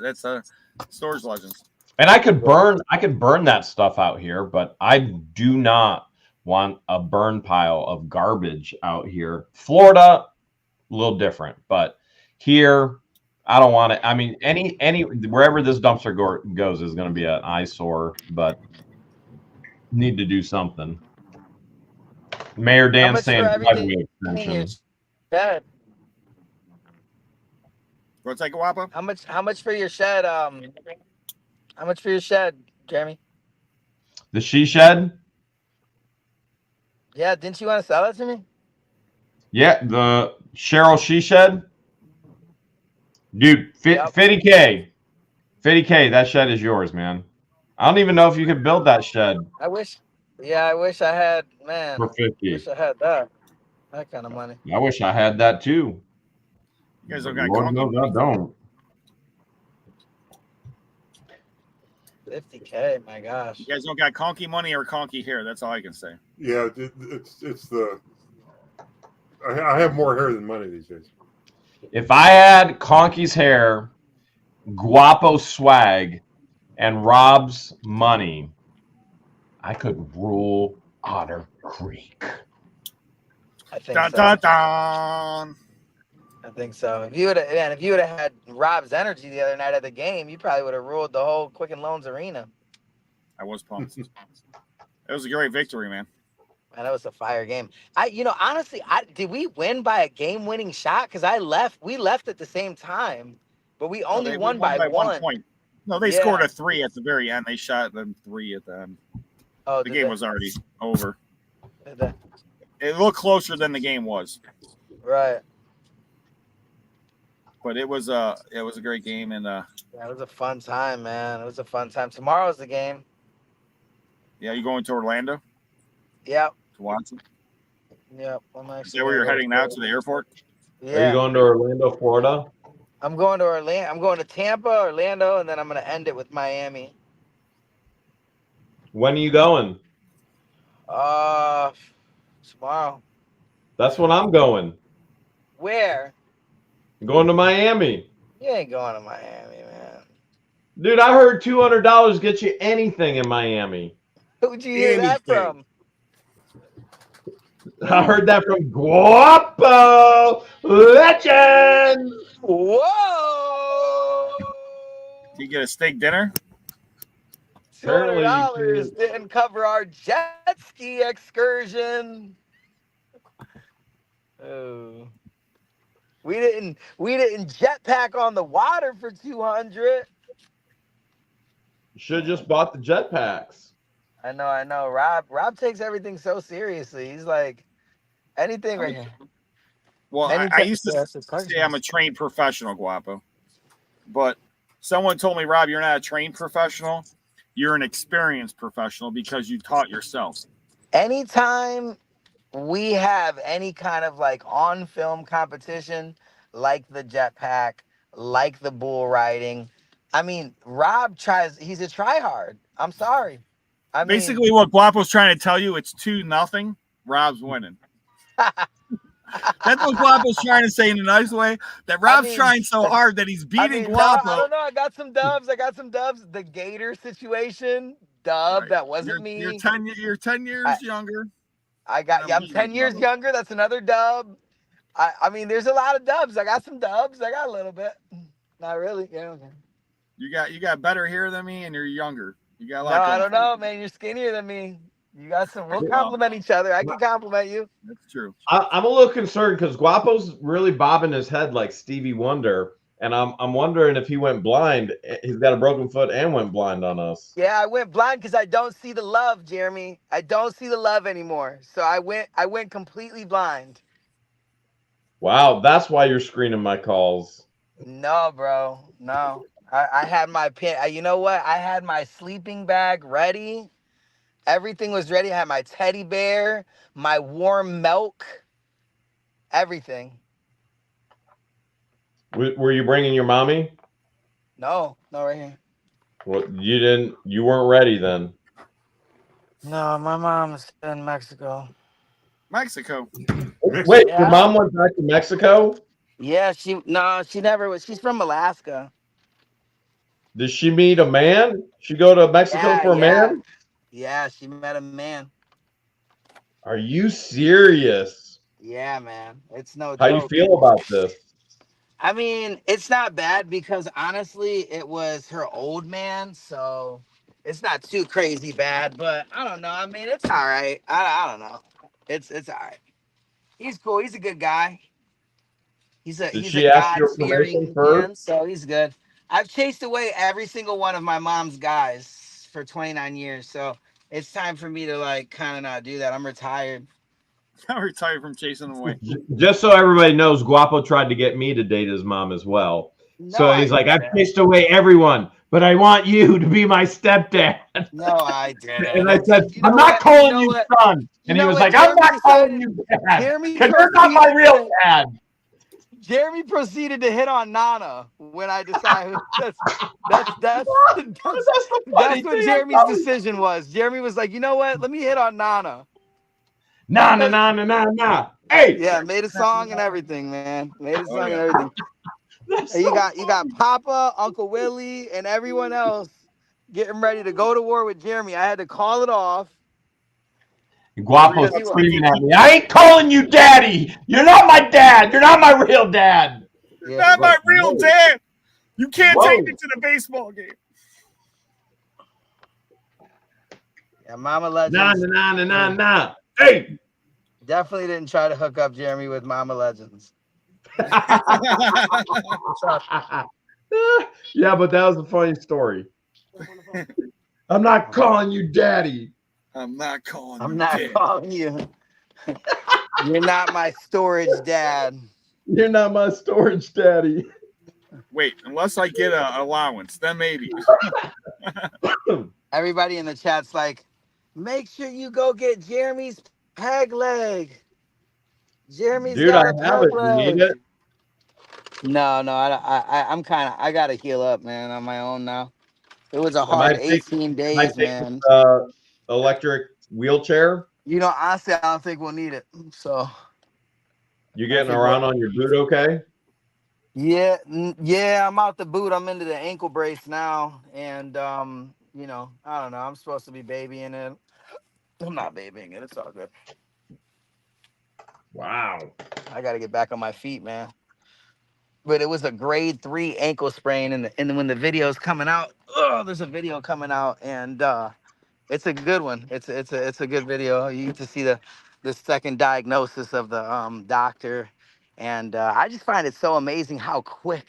Storage Legends. And I could burn that stuff out here, but I do not want a burn pile of garbage out here. Florida, a little different, but here I don't want it. I mean, any wherever this dumpster goes is going to be an eyesore, but need to do something. Mayor Dan saying driveway extension. What's that, Guapo? How much for your shed? How much for your shed, Jeremy? The she shed? Yeah, didn't you want to sell it to me? Yeah, the Cheryl she shed. Dude, 50K. 50K, that shed is yours, man. I don't even know if you could build that shed. I wish I had, man. For 50. I wish I had that kind of money. I wish I had that too. You guys don't got Lord knows I don't. 50K, my gosh. You guys don't got Conky money or Conky hair. That's all I can say. Yeah, it's the. I have more hair than money these days. If I had Conky's hair, Guapo swag, and Rob's money, I could rule OTTER Creek. I think Dun, so. dun, dun. I think so. If you would have had Rob's energy the other night at the game, you probably would have ruled the whole Quicken Loans arena. I was pumped. It was a great victory, man. Man, that was a fire game. Honestly, did we win by a game-winning shot? Because we left at the same time, but we only won by 1 point. No, they scored a 3 at the very end. They shot them 3 at the end. Oh, the game was already over. Did It looked closer than the game was. Right. But it was a great game, and Yeah, it was a fun time, man. It was a fun time. Tomorrow's the game. yeah, you going to Orlando Yep. to watch it? Yep. I'm Is actually that where you're heading now, to the airport? Yeah. Are you going to Orlando, Florida? I'm going to Orlando. I'm going to Tampa, Orlando, and then I'm going to end it with Miami. When are you going? Tomorrow. That's when I'm going. Where? I'm going to Miami. You ain't going to Miami, man. Dude, I heard $200 gets you anything in Miami. Who'd you hear that from? I heard that from Guapo Legend. Whoa! Did you get a steak dinner? Apparently you $200 didn't cover our jet ski excursion. Oh. We didn't jetpack on the water for 200. You should have just bought the jetpacks. I know. Rob takes everything so seriously. He's like, anything right here. Well, I used to say I'm a trained professional, Guapo. But someone told me, Rob, you're not a trained professional. You're an experienced professional because you taught yourself. Anytime we have any kind of like on film competition, like the jetpack, like the bull riding, I mean, Rob he's a tryhard. I'm sorry. Basically, what Guapo's trying to tell you, it's 2-0. Rob's winning. That's what Guapo's trying to say in a nice way. That Rob's trying so hard that he's beating Guapo. I don't know. I got some dubs. The Gator situation, dub. Right. That wasn't me. You're 10 years younger. I'm 10 years younger. That's another dub. I mean, there's a lot of dubs. I got some dubs. I got a little bit. Not really. Yeah. Okay. You got better hair than me, and you're younger. You got a lot. No, I don't know, man. You're skinnier than me. You got some. We'll compliment each other. I can compliment you. That's true. I'm a little concerned because Guapo's really bobbing his head like Stevie Wonder, and I'm wondering if he went blind. He's got a broken foot and went blind on us. Yeah, I went blind because I don't see the love, Jeremy. I don't see the love anymore. So I went completely blind. Wow, that's why you're screening my calls. No, bro. No. I had my pin. You know what? I had my sleeping bag ready. Everything was ready. I had my teddy bear, my warm milk, everything. Were you bringing your mommy? No, right here. Well, you weren't ready then. No, my mom's in Mexico. Mexico. Wait, your mom went back to Mexico? Yeah, she never was. She's from Alaska. Did she meet a man? She go to Mexico for a man? Yeah, she met a man. Are you serious? Yeah, man. It's no joke. How you feel about this? I mean, it's not bad because honestly, it was her old man, so it's not too crazy bad. But I don't know. I mean, it's all right. I don't know. It's all right. He's cool. He's a good guy. Did she ask your permission first? So he's good. I've chased away every single one of my mom's guys for 29 years, so it's time for me to like kind of not do that. I'm retired. I'm retired from chasing them away. Just so everybody knows, Guapo tried to get me to date his mom as well. No, so he's like, I've chased away everyone, but I want you to be my stepdad. No, I didn't. And I said, I'm not calling you son. And he was like, I'm not calling you dad because you're not my real dad. Jeremy proceeded to hit on Nana when I decided that's what Jeremy's decision was. Jeremy was like, you know what? Let me hit on Nana. Nah. Hey. Yeah, made a song and everything, man. Made a song and everything. And you got Papa, Uncle Willie, and everyone else getting ready to go to war with Jeremy. I had to call it off. Guapo's screaming at me. I ain't calling you daddy. You're not my dad. You're not my real dad. You're not my real dad. You can't take me to the baseball game. Yeah, Mama Legends. Nah. Hey. Definitely didn't try to hook up Jeremy with Mama Legends. Yeah, but that was a funny story. I'm not calling you daddy. I'm not calling you. You're not my storage dad. You're not my storage daddy. Wait, unless I get an allowance, then maybe. Everybody in the chat's like, make sure you go get Jeremy's peg leg. Jeremy's Dude, I got a have peg it. You need leg. it? No, I gotta heal up, man, on my own now. It was a Am I hard taking, 18 am days, I taking man. electric wheelchair? You know, honestly, I don't think we'll need it. So You I getting think around on your boot okay? yeah, yeah, I'm out the boot. I'm into the ankle brace now, and you know, I don't know. I'm supposed to be babying it. I'm not babying it. It's all good. Wow. I got to get back on my feet, man. But it was a grade 3 ankle sprain, and when the video's coming out, there's a video coming out, and it's a good one. It's a good video. You get to see the second diagnosis of the doctor, and I just find it so amazing how quick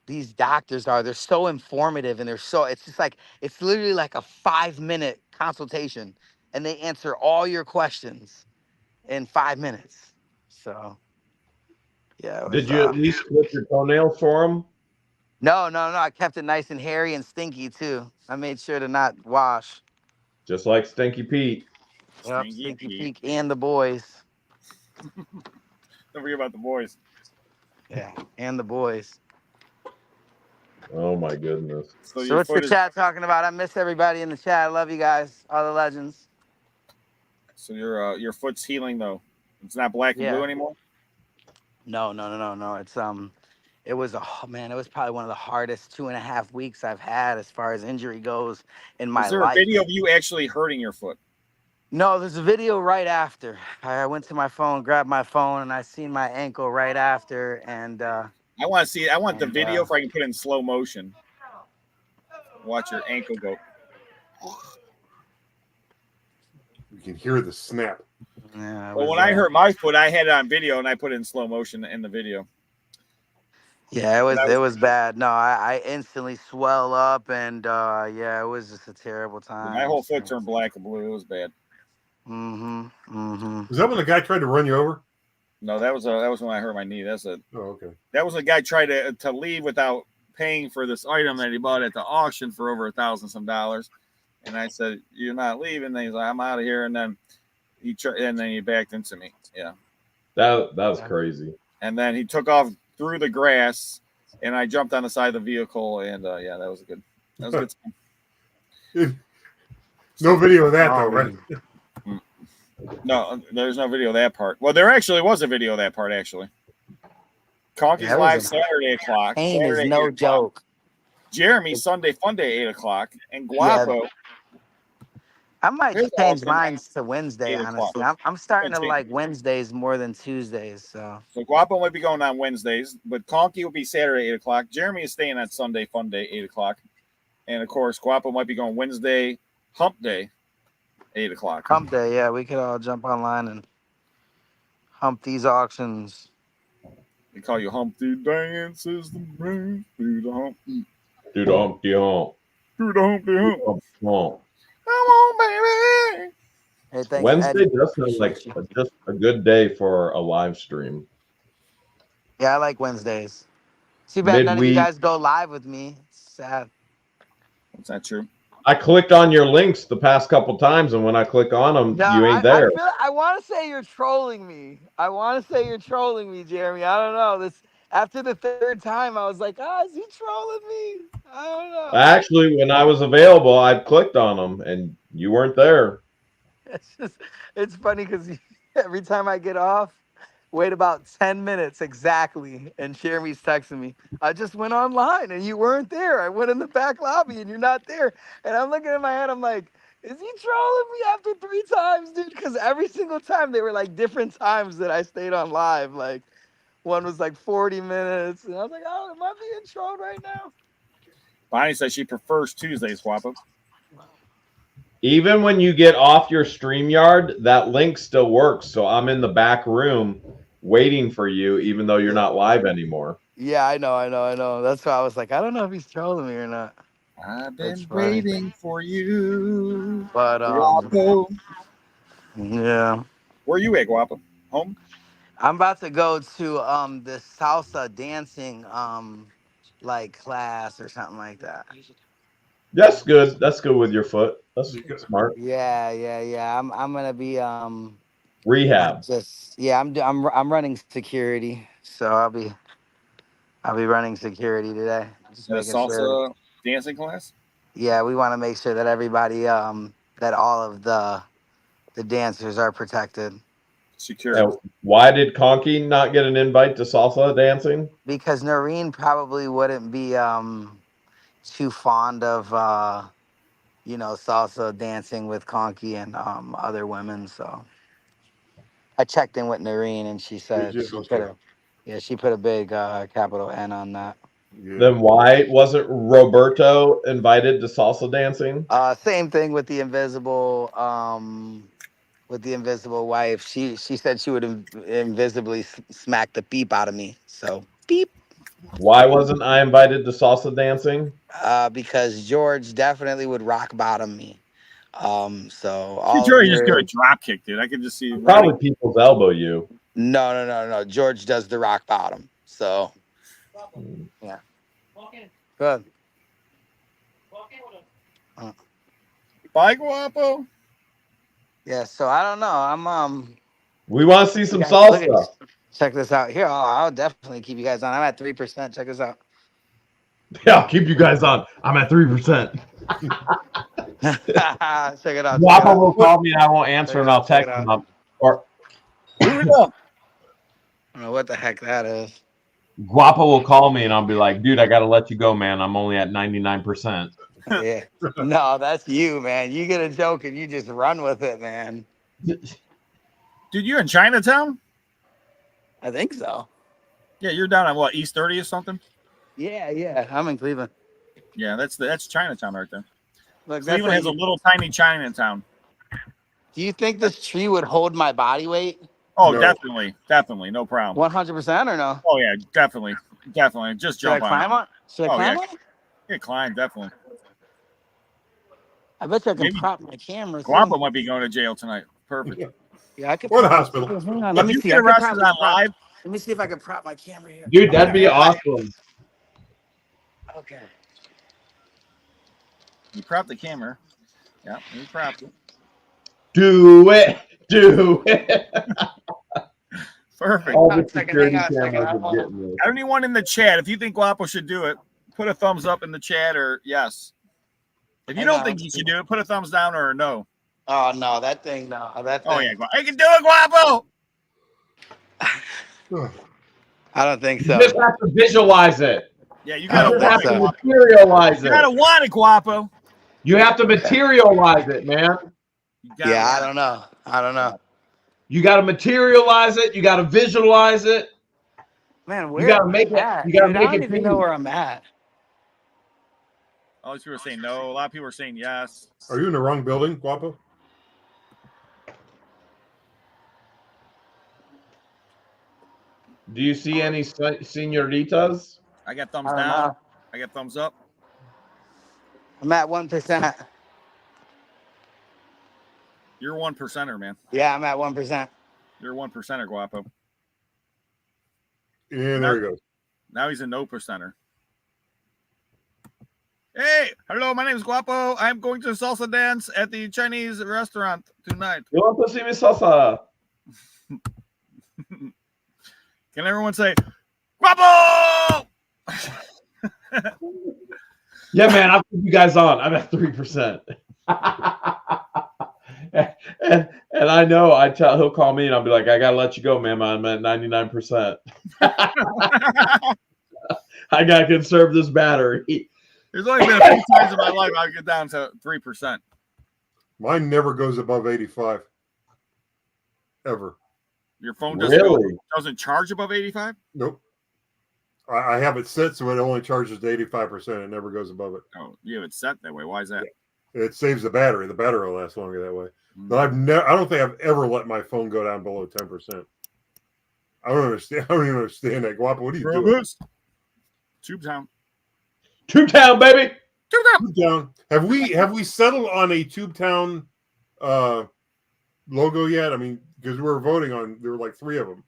these doctors are. They're so informative, and it's just like it's literally like a 5-minute consultation, and they answer all your questions in 5 minutes. So yeah, it was. Did you at least clip your toenails for them? No. I kept it nice and hairy and stinky too. I made sure to not wash. Just like Stinky Pete. Yep, Stinky Stinky Pete. Peak and the boys. Don't forget about the boys. Yeah, and the boys. Oh my goodness. So your what's the foot is chat talking about? I miss everybody in the chat. I love you guys, all the legends. so your foot's healing though. It's not black and Yeah. blue anymore. No. It's it was it was probably one of the hardest 2.5 weeks I've had as far as injury goes in my Is there life. a video of you actually hurting your foot? No, there's a video right after. I went to my phone, grabbed my phone, and I seen my ankle right after, and I want to see. I want the And, video if I can put it in slow motion. Watch your ankle go. You can hear the snap. yeah, it Well, was, when I hurt my foot, I had it on video and I put it in slow motion in the video. yeah, it was bad. No, I instantly swell up, and yeah, it was just a terrible time. My whole foot turned black and blue. It was bad. Is that when the guy tried to run you over? No, that was when I hurt my knee. Oh, okay. That was a guy tried to leave without paying for this item that he bought at the auction for over $1,000 some dollars, and I said, "You're not leaving." And he's like, "I'm out of here." And then he backed into me. Yeah, That was crazy. and then he took off through the grass, and I jumped on the side of the vehicle, and yeah, that was good. That was good. No video of that though, right? No, there's no video of that part. Well, there actually was a video of that part, actually. Conky's Yeah, live Saturday o'clock. Pain Saturday, is no 8 o'clock. joke. Jeremy, Sunday Fun Day, 8 o'clock. And Guapo. I might Here's change Austin. mine to Wednesday, 8 o'clock. honestly. I'm starting to Change. like Wednesdays more than Tuesdays. So Guapo might be going on Wednesdays, but Conky will be Saturday, 8 o'clock. Jeremy is staying on Sunday Fun Day, 8 o'clock. And, of course, Guapo might be going Wednesday, Hump Day, 8 o'clock. Hump Day, yeah, we could all jump online and hump these auctions. They call you Humpty Dances the Rain through the hump. Dude, Humpty Hump. Through the Humpty Hump. Hump. Come on, baby. Hey, thanks, Wednesday Eddie. does sound like just a good day for a live stream. Yeah, I like Wednesdays. Too bad none of you Midweek. guys go live with me. It's sad. That's not true. I clicked on your links the past couple times, and when I click on them, No, you ain't there. I want to say you're trolling me. Jeremy. I don't know. This after the third time, I was like, is he trolling me? I don't know. Actually, when I was available, I clicked on them, and you weren't there. It's funny because every time I get off, wait about 10 minutes exactly, and Jeremy's texting me, I just went online and you weren't there. I went in the back lobby and you're not there. And I'm looking at my head, I'm like, is he trolling me after 3 times, dude? Because every single time they were like different times that I stayed on live. Like one was like 40 minutes. And I was like, oh, am I being trolled right now? Bonnie says she prefers Tuesdays, Guapo. Even when you get off your StreamYard, that link still works. So I'm in the back room waiting for you, even though you're not live anymore. Yeah, I know. That's why I was like, I don't know if he's trolling me or not. I've been waiting for you. But Guapo. yeah. Where you at, Guapo? Home? I'm about to go to the salsa dancing like class or something like that. That's good. That's good with your foot. That's smart. Yeah. I'm gonna be Rehab. I'm running security, so I'll be running security today. Just A making sure. salsa dancing class. Yeah, we want to make sure that everybody that all of the dancers are protected. Secure. And why did Conky not get an invite to salsa dancing? Because Noreen probably wouldn't be too fond of salsa dancing with Conky and other women. So I checked in with Noreen and she said she put a big capital N on that. Yeah. Then why wasn't Roberto invited to salsa dancing? Same thing with the invisible wife. She said she would invisibly smack the beep out of me. So beep. Why wasn't I invited to salsa dancing? Because George definitely would rock bottom me. So George just do a drop kick, dude. I can just see Probably people's elbow you. No. George does the rock bottom. So yeah. Good. Bye, Guapo. Yeah, so I don't know. I'm We want to see some look salsa. at- check this out. Here, I'll definitely keep you guys on. I'm at 3%. Check this out. Yeah, I'll keep you guys on. I'm at 3%. Check it out. Guapo will call me and I won't answer, and I'll Check it text him out. up. Or Here we go. I don't know what the heck that is. Guapo will call me and I'll be like, dude, I got to let you go, man. I'm only at 99%. Yeah. No, that's you, man. You get a joke and you just run with it, man. Dude, you're in Chinatown? I think so. Yeah, you're down on what, East 30 or something? Yeah. I'm in Cleveland. Yeah, that's Chinatown right there. Look, Cleveland has a little tiny Chinatown. Do you think this tree would hold my body weight? Oh, No. definitely, no problem. 100% or no? Oh yeah, definitely. Just Should I jump on climb it. on? Should I Oh, climb yeah. on it? Yeah, climb, definitely. I bet you I can Maybe prop my camera. too. Guapo might be going to jail tonight. Perfect. Yeah, I could. Or the prop- hospital. Hang on, If let me you see. get I could arrested probably on prop- live, Let me see if I can prop my camera here. Dude, that'd be awesome. Okay. you prop the camera. Yeah, you propped it. Do it. Do it. Perfect. All the Hang on a security second. cameras Hold are on. getting this. Anyone in the chat, if you think Guapo should do it, put a thumbs up in the chat or yes. If you Hang don't on. think he should do it, put a thumbs down or a no. Oh no, that thing. No, that thing. Oh yeah, I can do it, Guapo. I don't think You so. just have to visualize it. Yeah, you You gotta just think have want to it. so. Guapo. materialize You gotta it. want it, Guapo. You have to materialize it, man. You gotta Yeah, I want don't know. I don't know. You got to materialize it. You got to visualize it. Man, where You got to am make I it. at? You got to Dude, I make don't it even know where I'm at. All these people are saying no. A lot of people are saying yes. Are you in the wrong building, Guapo? Do you see any senoritas? I got thumbs I don't down. know. I got thumbs up. I'm at 1%. You're 1%er, man. Yeah, I'm at 1%. You're 1%er, Guapo. And there he goes. Now he's a no percenter. Hey, hello, my name is Guapo. I'm going to salsa dance at the Chinese restaurant tonight. You want to see me salsa? Can everyone say, Guapo? Yeah, man, I'll keep you guys on. I'm at 3%. and I know he'll call me and I'll be like, I gotta let you go, man. I'm at 99%. I gotta conserve this battery. There's only been a few times in my life I get down to 3%. Mine never goes above 85. Ever. Your phone doesn't charge above 85? Nope. I have it set so it only charges to 85%. It never goes above it. Oh, you have it set that way. Why is that? It saves the battery. The battery will last longer that way. Mm. But I don't think I've ever let my phone go down below 10%. I don't understand. I don't even understand that. Guapo, what are you doing? Tube Town. Tube Town, baby. Tube Town. Tube Town. Have we settled on a Tube Town logo yet? I mean, because we were voting on, there were like 3 of them.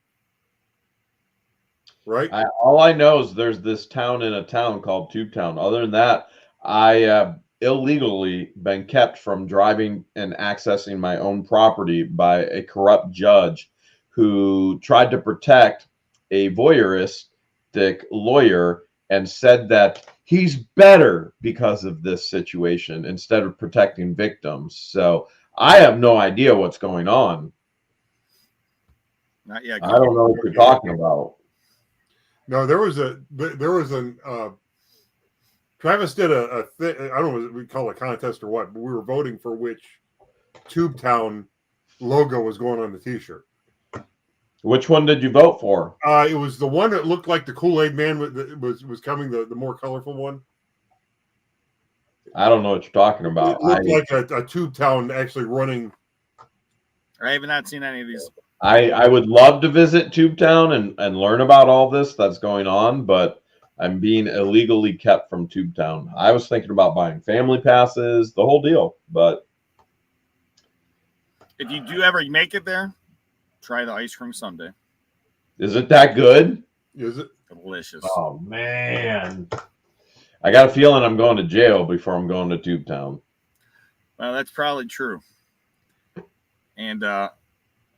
right? All I know is there's this town in a town called Tubetown. Other than that, I illegally been kept from driving and accessing my own property by a corrupt judge who tried to protect a voyeuristic lawyer and said that he's better because of this situation instead of protecting victims. So I have no idea what's going on. Not yet. I don't know what you're talking about. No, there was an Travis did a thing. I don't know what we call it, a contest or what, but we were voting for which Tubetown logo was going on the T-shirt. Which one did you vote for? It was the one that looked like the Kool-Aid Man was coming, the more colorful one. I don't know what you're talking about. It looked like a Tubetown actually running. I have not seen any of these. I would love to visit Tubetown and learn about all this that's going on, but I'm being illegally kept from Tubetown. I was thinking about buying family passes, the whole deal, but If you do ever make it there, try the ice cream sundae. is it that good? Is it? Delicious. Oh man. I got a feeling I'm going to jail before I'm going to Tubetown. Well, that's probably true. And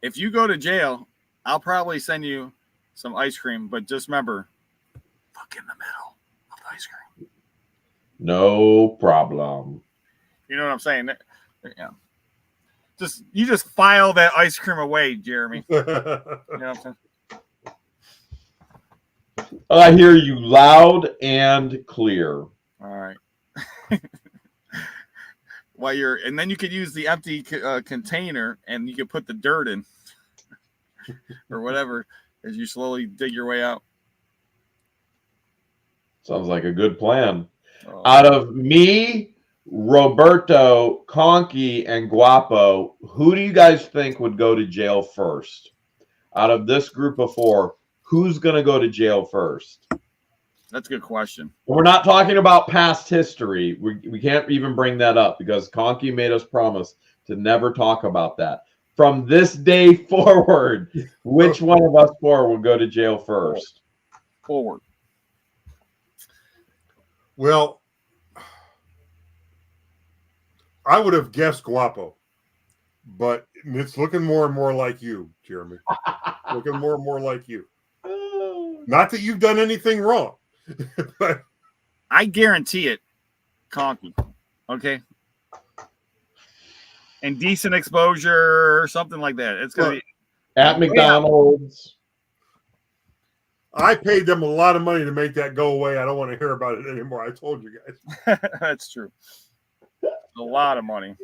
if you go to jail, I'll probably send you some ice cream, but just remember, look in the middle of the ice cream. No problem. You know what I'm saying? Yeah. You just file that ice cream away, Jeremy. You know what I'm saying? I hear you loud and clear. All right. And then you could use the empty container and you could put the dirt in or whatever as you slowly dig your way out. Sounds like a good plan. Oh. Out of me, Roberto, Conky, and Guapo, who do you guys think would go to jail first? Out of this group of four, who's going to go to jail first? That's a good question. We're not talking about past history. We can't even bring that up because Conky made us promise to never talk about that. From this day forward, which one of us four will go to jail first? Forward. Well, I would have guessed Guapo, but it's looking more and more like you, Jeremy. Looking more and more like you. Not that you've done anything wrong. But I guarantee it, Conky. Okay. And decent exposure or something like that. It's going to be At McDonald's. I paid them a lot of money to make that go away. I don't want to hear about it anymore. I told you guys. That's true. A lot of money.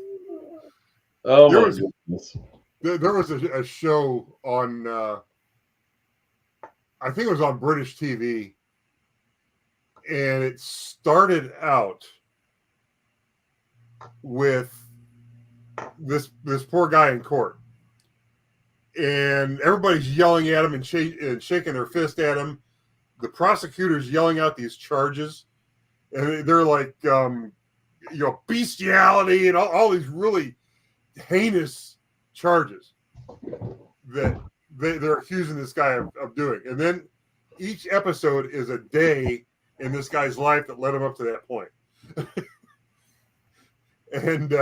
Oh, There my was- goodness. There was a show on, I think it was on British TV, and it started out with this poor guy in court, and everybody's yelling at him and shaking their fist at him. The prosecutor's yelling out these charges, and they're like, bestiality and all these really heinous charges that they're accusing this guy of doing. And then each episode is a day in this guy's life that led him up to that point. And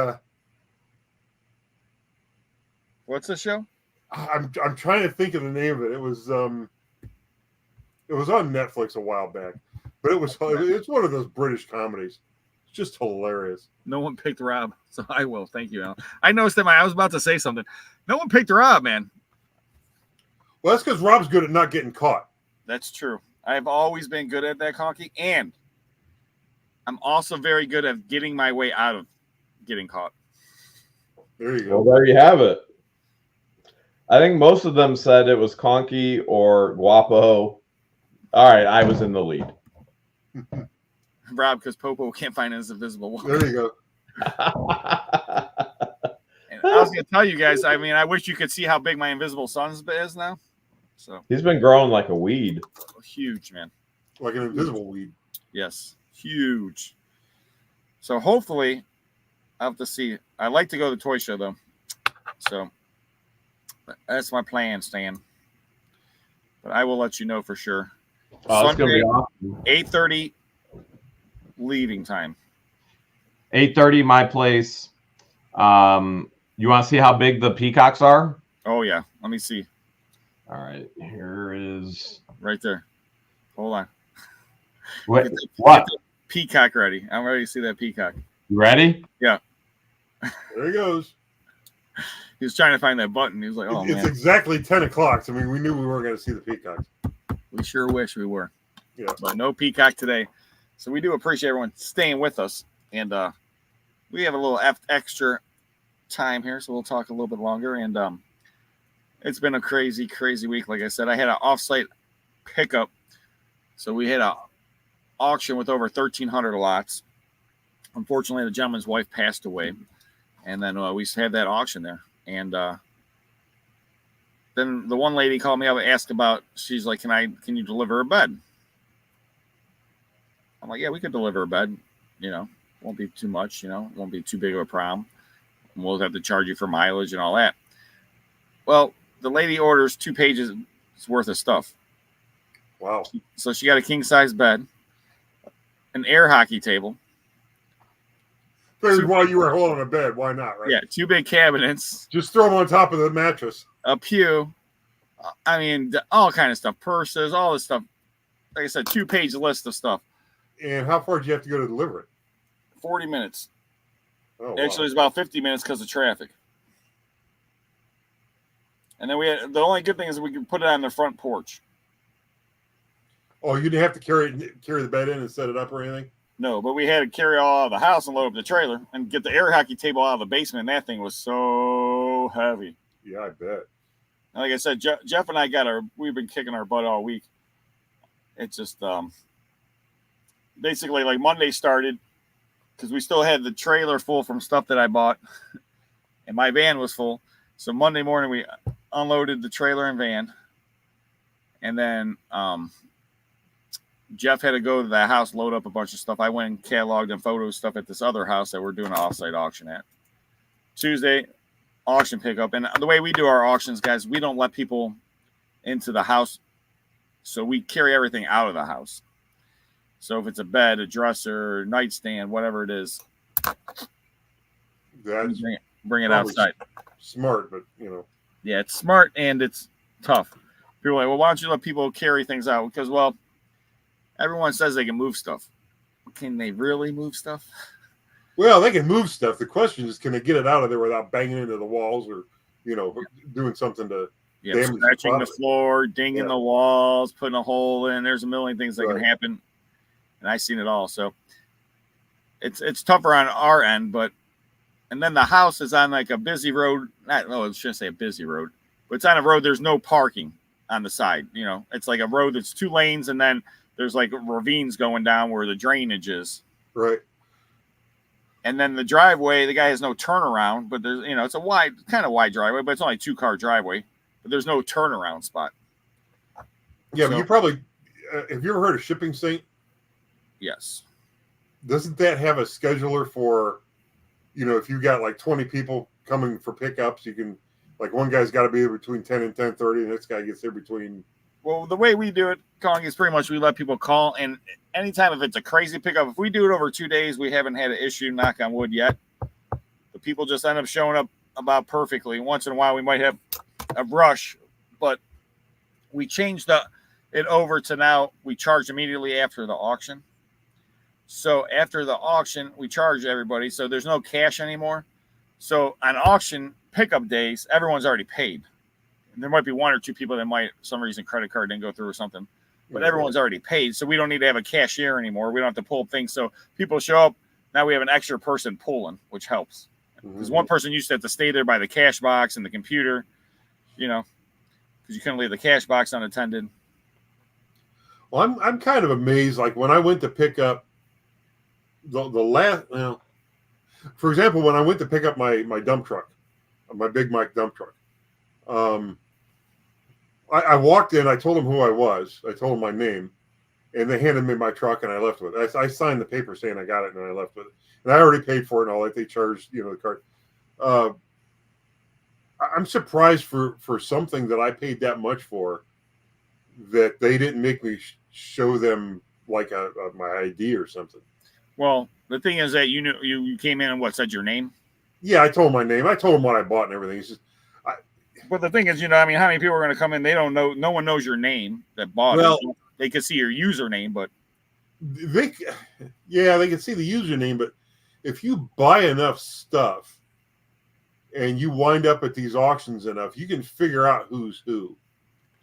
What's the show? I'm trying to think of the name of it. It was on Netflix a while back, but it's one of those British comedies. It's just hilarious. No one picked Rob, so I will. Thank you, Al. I noticed that I was about to say something. No one picked Rob, man. Well, that's because Rob's good at not getting caught. That's true. I've always been good at that, Conky, and I'm also very good at getting my way out of getting caught. There you go. Well, there you have it. I think most of them said it was Conky or Guapo. All right, I was in the lead. Rob, because Popo can't find his invisible wall. There you go. And I was going to tell you guys, I mean, I wish you could see how big my invisible sun is now. So He's been growing like a weed. huge, man. Like an invisible weed. Yes, huge. So hopefully, I'll have to see. I like to go to the toy show, though. So that's my plan, Stan. But I will let you know for sure. Oh, it's gonna Sunday, be awesome. 8:30 leaving time. 8:30, my place. You want to see how big the peacocks are? Oh yeah, let me see. All right, here is Right there. Hold on. what? Get the What? peacock ready. I'm ready to see that peacock. You ready? Yeah. There he goes. He was trying to find that button. He was like, "Oh It's man, exactly 10 o'clock. So, I mean, we knew we weren't going to see the peacocks. we sure wish we were." Yeah. But no peacock today. So we do appreciate everyone staying with us, and we have a little extra time here, so we'll talk a little bit longer. And it's been a crazy, crazy week. Like I said, I had an offsite pickup, so we had a auction with over 1,300 lots. Unfortunately, the gentleman's wife passed away, and then we had that auction there. And then the one lady called me up and asked about. She's like, "Can you deliver a bed?" I'm like, "Yeah, we could deliver a bed. You know, won't be too much. You know, won't be too big of a problem. And we'll have to charge you for mileage and all that." Well, the lady orders 2 pages worth of stuff. Wow. So she got a king size bed, an air hockey table. Figured while you were holding a bed, why not, right? Yeah, 2 big cabinets, Just throw them on top of the mattress. a pew. I mean, all kind of stuff, purses, all this stuff. Like I said, 2-page list of stuff. And how far did you have to go to deliver it? 40 minutes. Oh, Actually, it's about 50 minutes because of traffic. And then the only good thing is we can put it on the front porch. Oh, you didn't have to carry the bed in and set it up or anything? No, but we had to carry all out of the house and load up the trailer and get the air hockey table out of the basement. And that thing was so heavy. Yeah, I bet. And like I said, Jeff and I we've been kicking our butt all week. It's just basically like Monday started because we still had the trailer full from stuff that I bought, and my van was full. So Monday morning we unloaded the trailer and van, and then Jeff had to go to the house, load up a bunch of stuff. I went and cataloged and photo stuff at this other house that we're doing an offsite auction at. Tuesday, auction pickup. And the way we do our auctions, guys, we don't let people into the house. So we carry everything out of the house. So if it's a bed, a dresser, nightstand, whatever it is, That's bring it outside. Smart, but Yeah, it's smart and it's tough. People are like, well, why don't you let people carry things out? Because, well, everyone says they can move stuff. Can they really move stuff? Well, they can move stuff. The question is, can they get it out of there without banging into the walls or, doing something to damage scratching the product? floor, dinging the walls, putting a hole in. There's a million things that can happen, and I've seen it all. So it's tougher on our end, and then the house is on like a busy road. I shouldn't say a busy road, but it's on a road. There's no parking on the side. It's like a road that's 2 lanes, and then there's like ravines going down where the drainage is. Right. And then the driveway, the guy has no turnaround, but there's, it's a kind of wide driveway, but it's only a 2-car driveway, but there's no turnaround spot. Yeah, but you probably, have you ever heard of Shipping Saint? Yes. Doesn't that have a scheduler for, if you got like 20 people coming for pickups, you can, like one guy's got to be there between 10 and 10:30, and the next guy gets there between. Well, the way we do it, Conky, is pretty much we let people call, and anytime if it's a crazy pickup, if we do it over 2 days, we haven't had an issue, knock on wood, yet. The people just end up showing up about perfectly. Once in a while, we might have a rush, but we changed it over to now we charge immediately after the auction. So after the auction, we charge everybody, so there's no cash anymore. So on auction pickup days, everyone's already paid. There might be 1 or 2 people that might, for some reason, credit card didn't go through or something, but everyone's already paid. So we don't need to have a cashier anymore. We don't have to pull things. So people show up. Now we have an extra person pulling, which helps. Because one person used to have to stay there by the cash box and the computer, because you couldn't leave the cash box unattended. Well, I'm kind of amazed. Like when I went to pick up the last, for example, when I went to pick up my dump truck, my Big Mike dump truck, I walked in, I told them who I was. I told them my name, and they handed me my truck, and I left with it. I signed the paper saying I got it, and I left with it. And I already paid for it and all that. They charged, the card. I'm surprised for something that I paid that much for, that they didn't make me show them like my ID or something. Well, the thing is that you came in and what said your name. Yeah, I told him my name. I told him what I bought and everything. It's just, but the thing is, I mean, how many people are going to come in? They don't know. No one knows your name that bought it. They can see your username, but they can see the username. But if you buy enough stuff and you wind up at these auctions enough, you can figure out who's who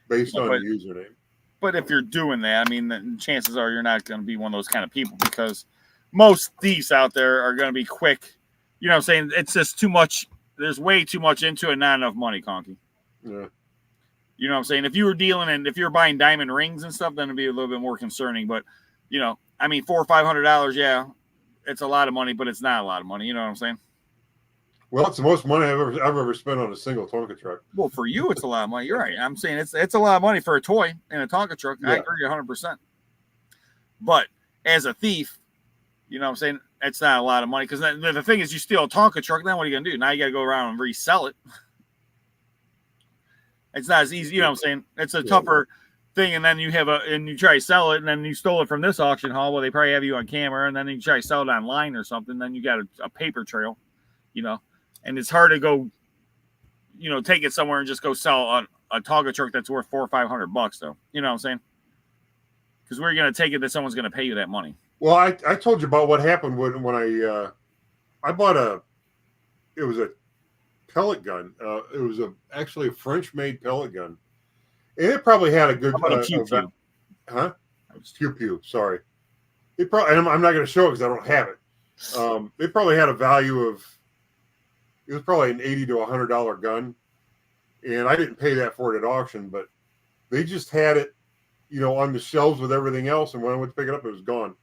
based on the username. But if you're doing that, I mean, then chances are you're not going to be one of those kind of people, because most thieves out there are going to be quick. You know what I'm saying? It's just too much. There's way too much into it, not enough money, Conky. Yeah. You know what I'm saying? If you were dealing and if you're buying diamond rings and stuff, then it'd be a little bit more concerning. But, I mean, $400 or $500, yeah, it's a lot of money, but it's not a lot of money. You know what I'm saying? Well, it's the most money I've ever spent on a single Tonka truck. Well, for you, it's a lot of money. You're right. I'm saying it's a lot of money for a toy and a Tonka truck. Yeah. I agree 100%. But as a thief, you know what I'm saying? It's not a lot of money, because the thing is, you steal a Tonka truck, then what are you going to do? Now you got to go around and resell it. It's not as easy. You know what I'm saying? It's a tougher thing. And then you try to sell it, and then you stole it from this auction hall. Well, they probably have you on camera, and then you try to sell it online or something. Then you got a paper trail, and it's hard to go, take it somewhere and just go sell a Tonka truck that's worth $400 or $500 though. You know what I'm saying? Because we're going to take it that someone's going to pay you that money. Well, I told you about what happened when I bought it was a pellet gun. It was actually a French-made pellet gun, and it probably had a good. How about a pew pew? Huh? Pew pew. Sorry. It probably. I'm not going to show it because I don't have it. It probably had a value of. It was probably an $80 to $100 gun, and I didn't pay that for it at auction, but they just had it, on the shelves with everything else. And when I went to pick it up, it was gone.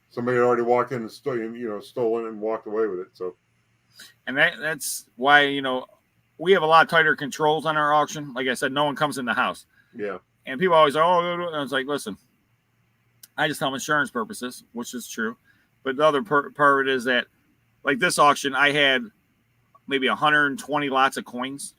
Somebody had already walked in and stolen and walked away with it. So, and that's why we have a lot tighter controls on our auction. Like I said, no one comes in the house. Yeah. And people always and I was like, listen, I just tell them insurance purposes, which is true. But the other part is that, like this auction, I had maybe 120 lots of coins.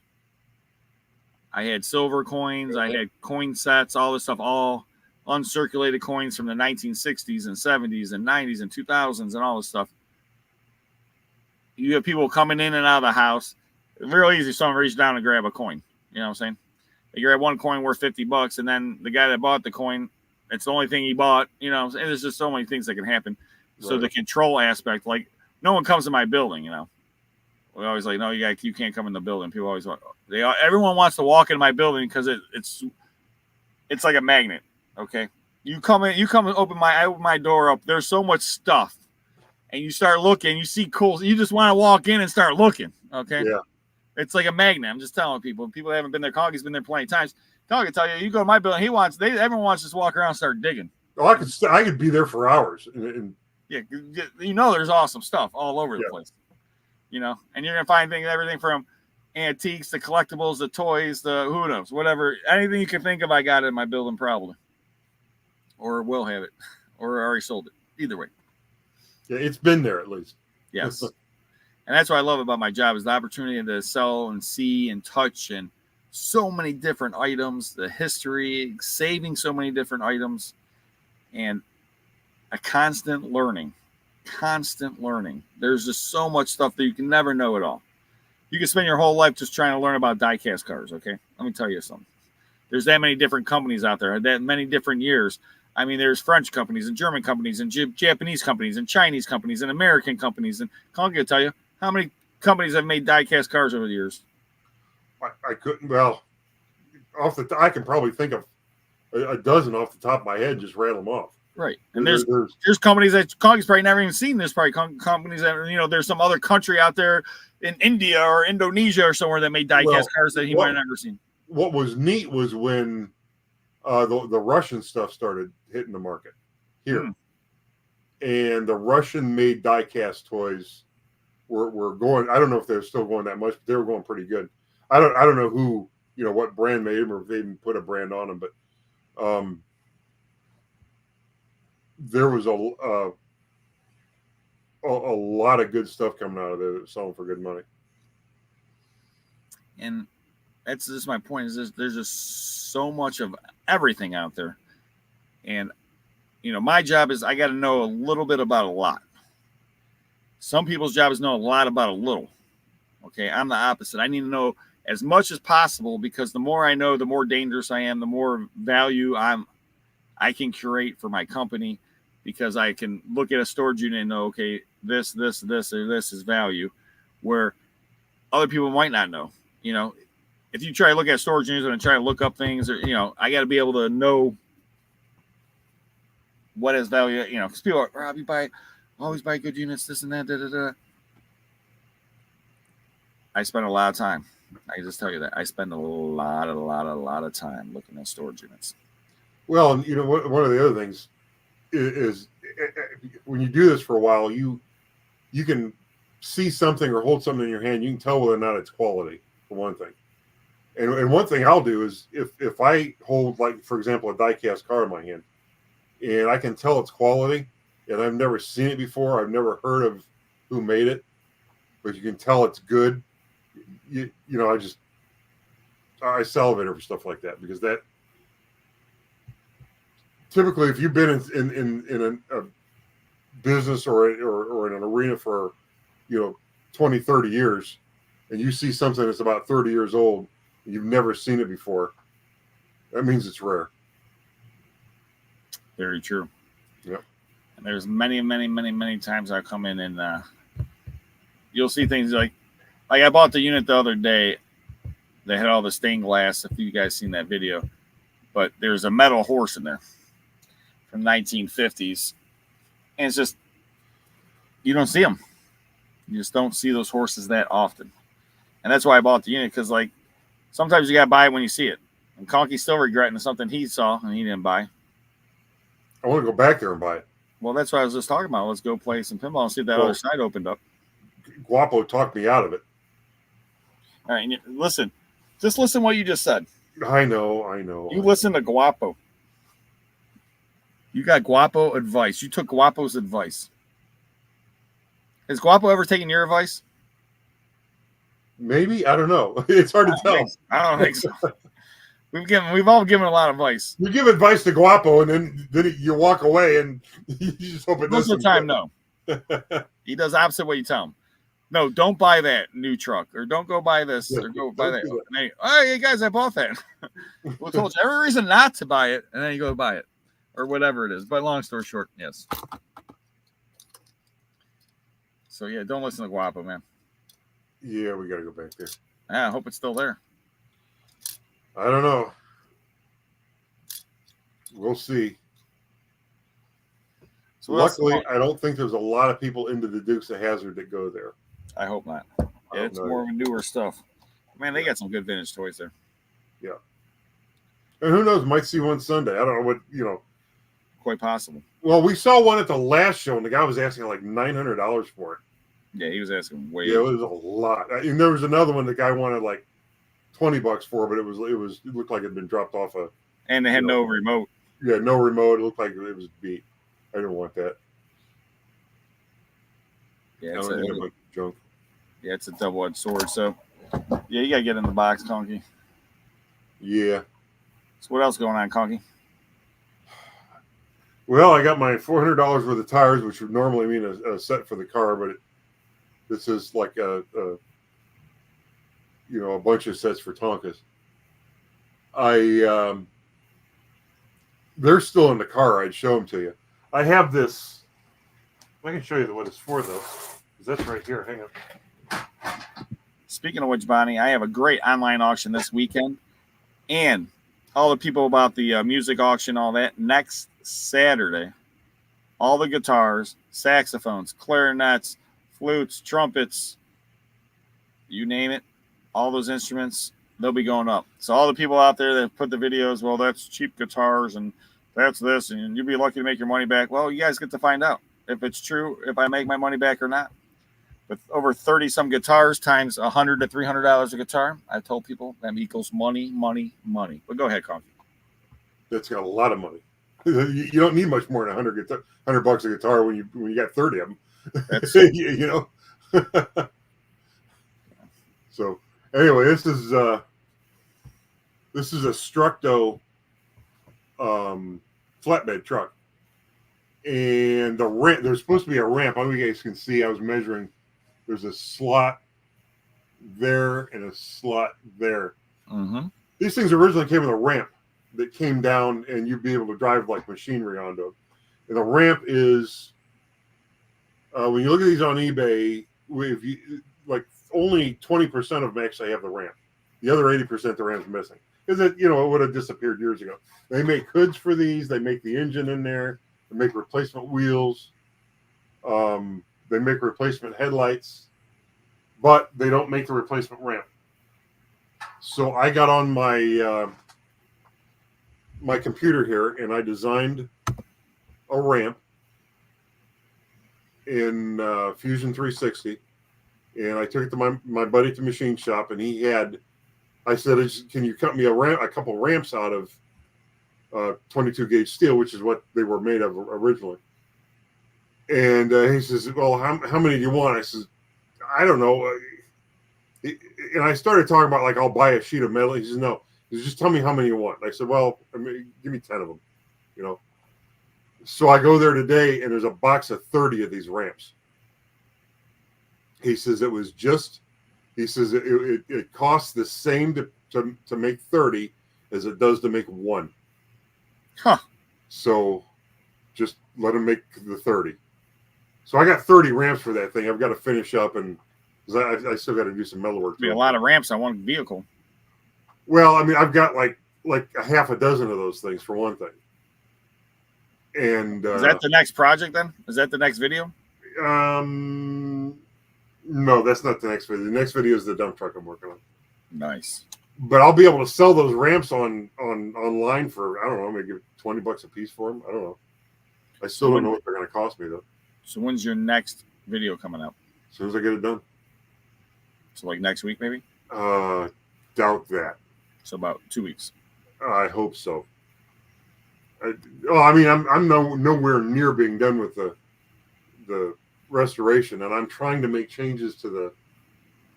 I had silver coins. I had coin sets, all this stuff, all uncirculated coins from the 1960s and 70s and 90s and 2000s and all this stuff. You have people coming in and out of the house. It's real easy. Someone reach down and grab a coin. You know what I'm saying? They grab one coin worth $50, and then the guy that bought the coin, it's the only thing he bought. And there's just so many things that can happen. Right. So the control aspect, like no one comes to my building. We always like, no, you can't come in the building. People always want. Everyone wants to walk into my building because it's like a magnet. Okay, you come in, I open my door up. There's so much stuff, and you start looking. You see cool. You just want to walk in and start looking. Okay, yeah, it's like a magnet. I'm just telling people. People haven't been there. Conky's been there plenty of times. Conky can tell you. You go to my building. Everyone wants to just walk around and start digging. Oh, I could be there for hours. Yeah, there's awesome stuff all over the place. And you're gonna find everything from antiques to collectibles to toys to who knows, whatever, anything you can think of. I got it in my building probably, or will have it, or already sold it. Either way, yeah, it's been there at least. Yes, and that's what I love about my job is the opportunity to sell and see and touch and so many different items, the history, saving so many different items, and a constant learning. There's just so much stuff that you can never know it all. You can spend your whole life just trying to learn about die-cast cars, okay? Let me tell you something. There's that many different companies out there, that many different years. I mean, there's French companies and German companies and Japanese companies and Chinese companies and American companies. And Conky will tell you how many companies have made die-cast cars over the years. I couldn't, well, I can probably think of a dozen off the top of my head, just rattle them off. Right. And there's companies that Conky's probably never even seen. There's probably companies that, there's some other country out there in India or Indonesia or somewhere that made die-cast cars that he might have never seen. What was neat was when the Russian stuff started hitting the market here. And the Russian-made die-cast toys were going, I don't know if they're still going that much, but they were going pretty good. I don't know who, what brand made them or if they even put a brand on them, but there was a lot of good stuff coming out of there that was selling for good money. And that's just my point is there's just so much of everything out there. And, you know, my job is I got to know a little bit about a lot. Some people's job is know a lot about a little. Okay, I'm the opposite. I need to know as much as possible, because the more I know, the more dangerous I am, the more value I can curate for my company, because I can look at a storage unit and know, okay, this, or this is value, where other people might not know. You know, if you try to look at storage units and try to look up things, or, you know, I got to be able to know what is value, you know, because people are, Rob, always buy good units, this and that, da, da, da. I spend a lot of time. I can just tell you that. I spend a lot of time looking at storage units. Well, and you know, one of the other things is when you do this for a while, you can see something or hold something in your hand. You can tell whether or not it's quality, for one thing. And one thing I'll do is if I hold, like, for example, a die-cast car in my hand, and I can tell it's quality, and I've never seen it before, I've never heard of who made it, but you can tell it's good. You know, I salivate over stuff like that, because that typically, if you've been in a business or in an arena for, you know, 20, 30 years, and you see something that's about 30 years old and you've never seen it before, that means it's rare. Very true. Yep. And there's many times I come in and you'll see things like I bought the unit the other day. They had all the stained glass. If you guys seen that video, but there's a metal horse in there from 1950s, and it's just, you don't see them. You just don't see those horses that often, and that's why I bought the unit, because like sometimes you gotta buy it when you see it. And Conky's still regretting something he saw and he didn't buy. I want to go back there and buy it. Well, that's what I was just talking about. Let's go play some pinball and see if that other side opened up. Guapo talked me out of it. All right, listen. Just listen what you just said. I know. You listen to Guapo. You got Guapo advice. You took Guapo's advice. Has Guapo ever taken your advice? Maybe, I don't know. It's hard to tell. I don't think so. We've all given a lot of advice. You give advice to Guapo, and then you walk away, and you just hope it doesn't. Most of the time, no. He does opposite what you tell him. No, don't buy that new truck, or don't go buy this, or go buy that. And they, oh, hey guys, I bought that. Well, told you every reason not to buy it, and then you go buy it, or whatever it is. But long story short, yes. So yeah, don't listen to Guapo, man. Yeah, we gotta go back there. I hope it's still there. I don't know. We'll see. So luckily, I don't think there's a lot of people into the Dukes of Hazzard that go there. I hope not. Yeah, it's more of a newer stuff. Man, they got some good vintage toys there. Yeah. And who knows? Might see one Sunday. I don't know what, you know. Quite possible. Well, we saw one at the last show, and the guy was asking like $900 for it. Yeah, he was asking way. Yeah, it was a lot. And there was another one the guy wanted like $20 for, but it looked like it had been dropped off a. And they had no remote. Yeah, no remote. It looked like it was beat. I didn't want that. Yeah, junk. Yeah, it's a double-edged sword. So, yeah, you gotta get in the box, Conky. Yeah. So, what else going on, Conky? Well, I got my $400 worth of tires, which would normally mean a set for the car, but this is like a bunch of sets for Tonkas. They're still in the car. I'd show them to you. I have this. I can show you what it's for, though. That's right here. Hang on. Speaking of which, Bonnie, I have a great online auction this weekend, and all the people about the music auction, all that, next Saturday. All the guitars, saxophones, clarinets, flutes, trumpets, you name it, all those instruments, they'll be going up. So all the people out there that put the videos, well, that's cheap guitars and that's this, and you'll be lucky to make your money back. Well, you guys get to find out if it's true, if I make my money back or not. With over 30 some guitars times $100 to $300 a guitar, I told people that equals money. But go ahead, Conky. That's got a lot of money. You don't need much more than $100 a guitar when you got 30 of them. That's you know. So anyway, this is a Structo flatbed truck. And the ramp, there's supposed to be a ramp. I don't know if you guys can see, I was measuring. There's a slot there and a slot there. Mm-hmm. These things originally came with a ramp that came down, and you'd be able to drive like machinery onto it. And the ramp is, when you look at these on eBay, if you like, only 20% of them actually have the ramp. The other 80%, the ramp's missing. Because it would have disappeared years ago. They make hoods for these. They make the engine in there. They make replacement wheels. They make replacement headlights, but they don't make the replacement ramp. So I got on my my computer here, and I designed a ramp in Fusion 360, and I took it to my buddy at the machine shop, and I said, can you cut me a couple ramps out of 22 gauge steel, which is what they were made of originally. And he says, well, how many do you want? I says, I don't know. And I started talking about, like, I'll buy a sheet of metal. He says, no, he says, just tell me how many you want. And I said, well, give me 10 of them, So I go there today, and there's a box of 30 of these ramps. He says it costs the same to make 30 as it does to make one. Huh. So just let him make the 30. So I got 30 ramps for that thing. I've got to finish up, and because I still got to do some metal work. Be a lot of ramps on one vehicle. Well, I mean, I've got like a half a dozen of those things for one thing. And is that the next project then? Is that the next video? No, that's not the next video. The next video is the dump truck I'm working on. Nice. But I'll be able to sell those ramps online for, I don't know, maybe $20 a piece for them. I don't know. I still don't know what they're going to cost me though. So when's your next video coming out? As soon as I get it done. So like next week maybe? Doubt that. So about 2 weeks. I hope so. I'm nowhere near being done with the restoration, and I'm trying to make changes to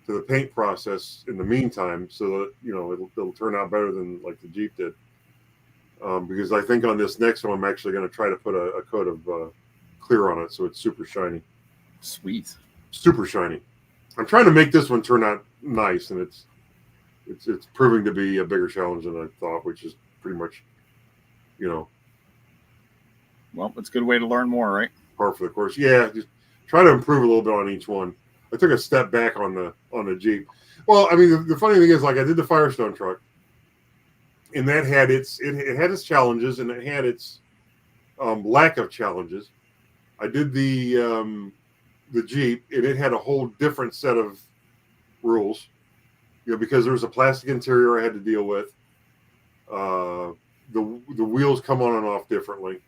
the paint process in the meantime, so that it'll turn out better than like the Jeep did. Because I think on this next one, I'm actually going to try to put a coat of clear on it, so it's super shiny. Sweet. Super shiny. I'm trying to make this one turn out nice, and it's proving to be a bigger challenge than I thought, which is pretty much, Well, it's a good way to learn more, right? Par for the course. Yeah, just try to improve a little bit on each one. I took a step back on the Jeep. Well, I mean, the funny thing is, like, I did the Firestone truck, and that had it had its challenges, and it had its lack of challenges. I did the Jeep, and it had a whole different set of rules, because there was a plastic interior I had to deal with. The wheels come on and off differently.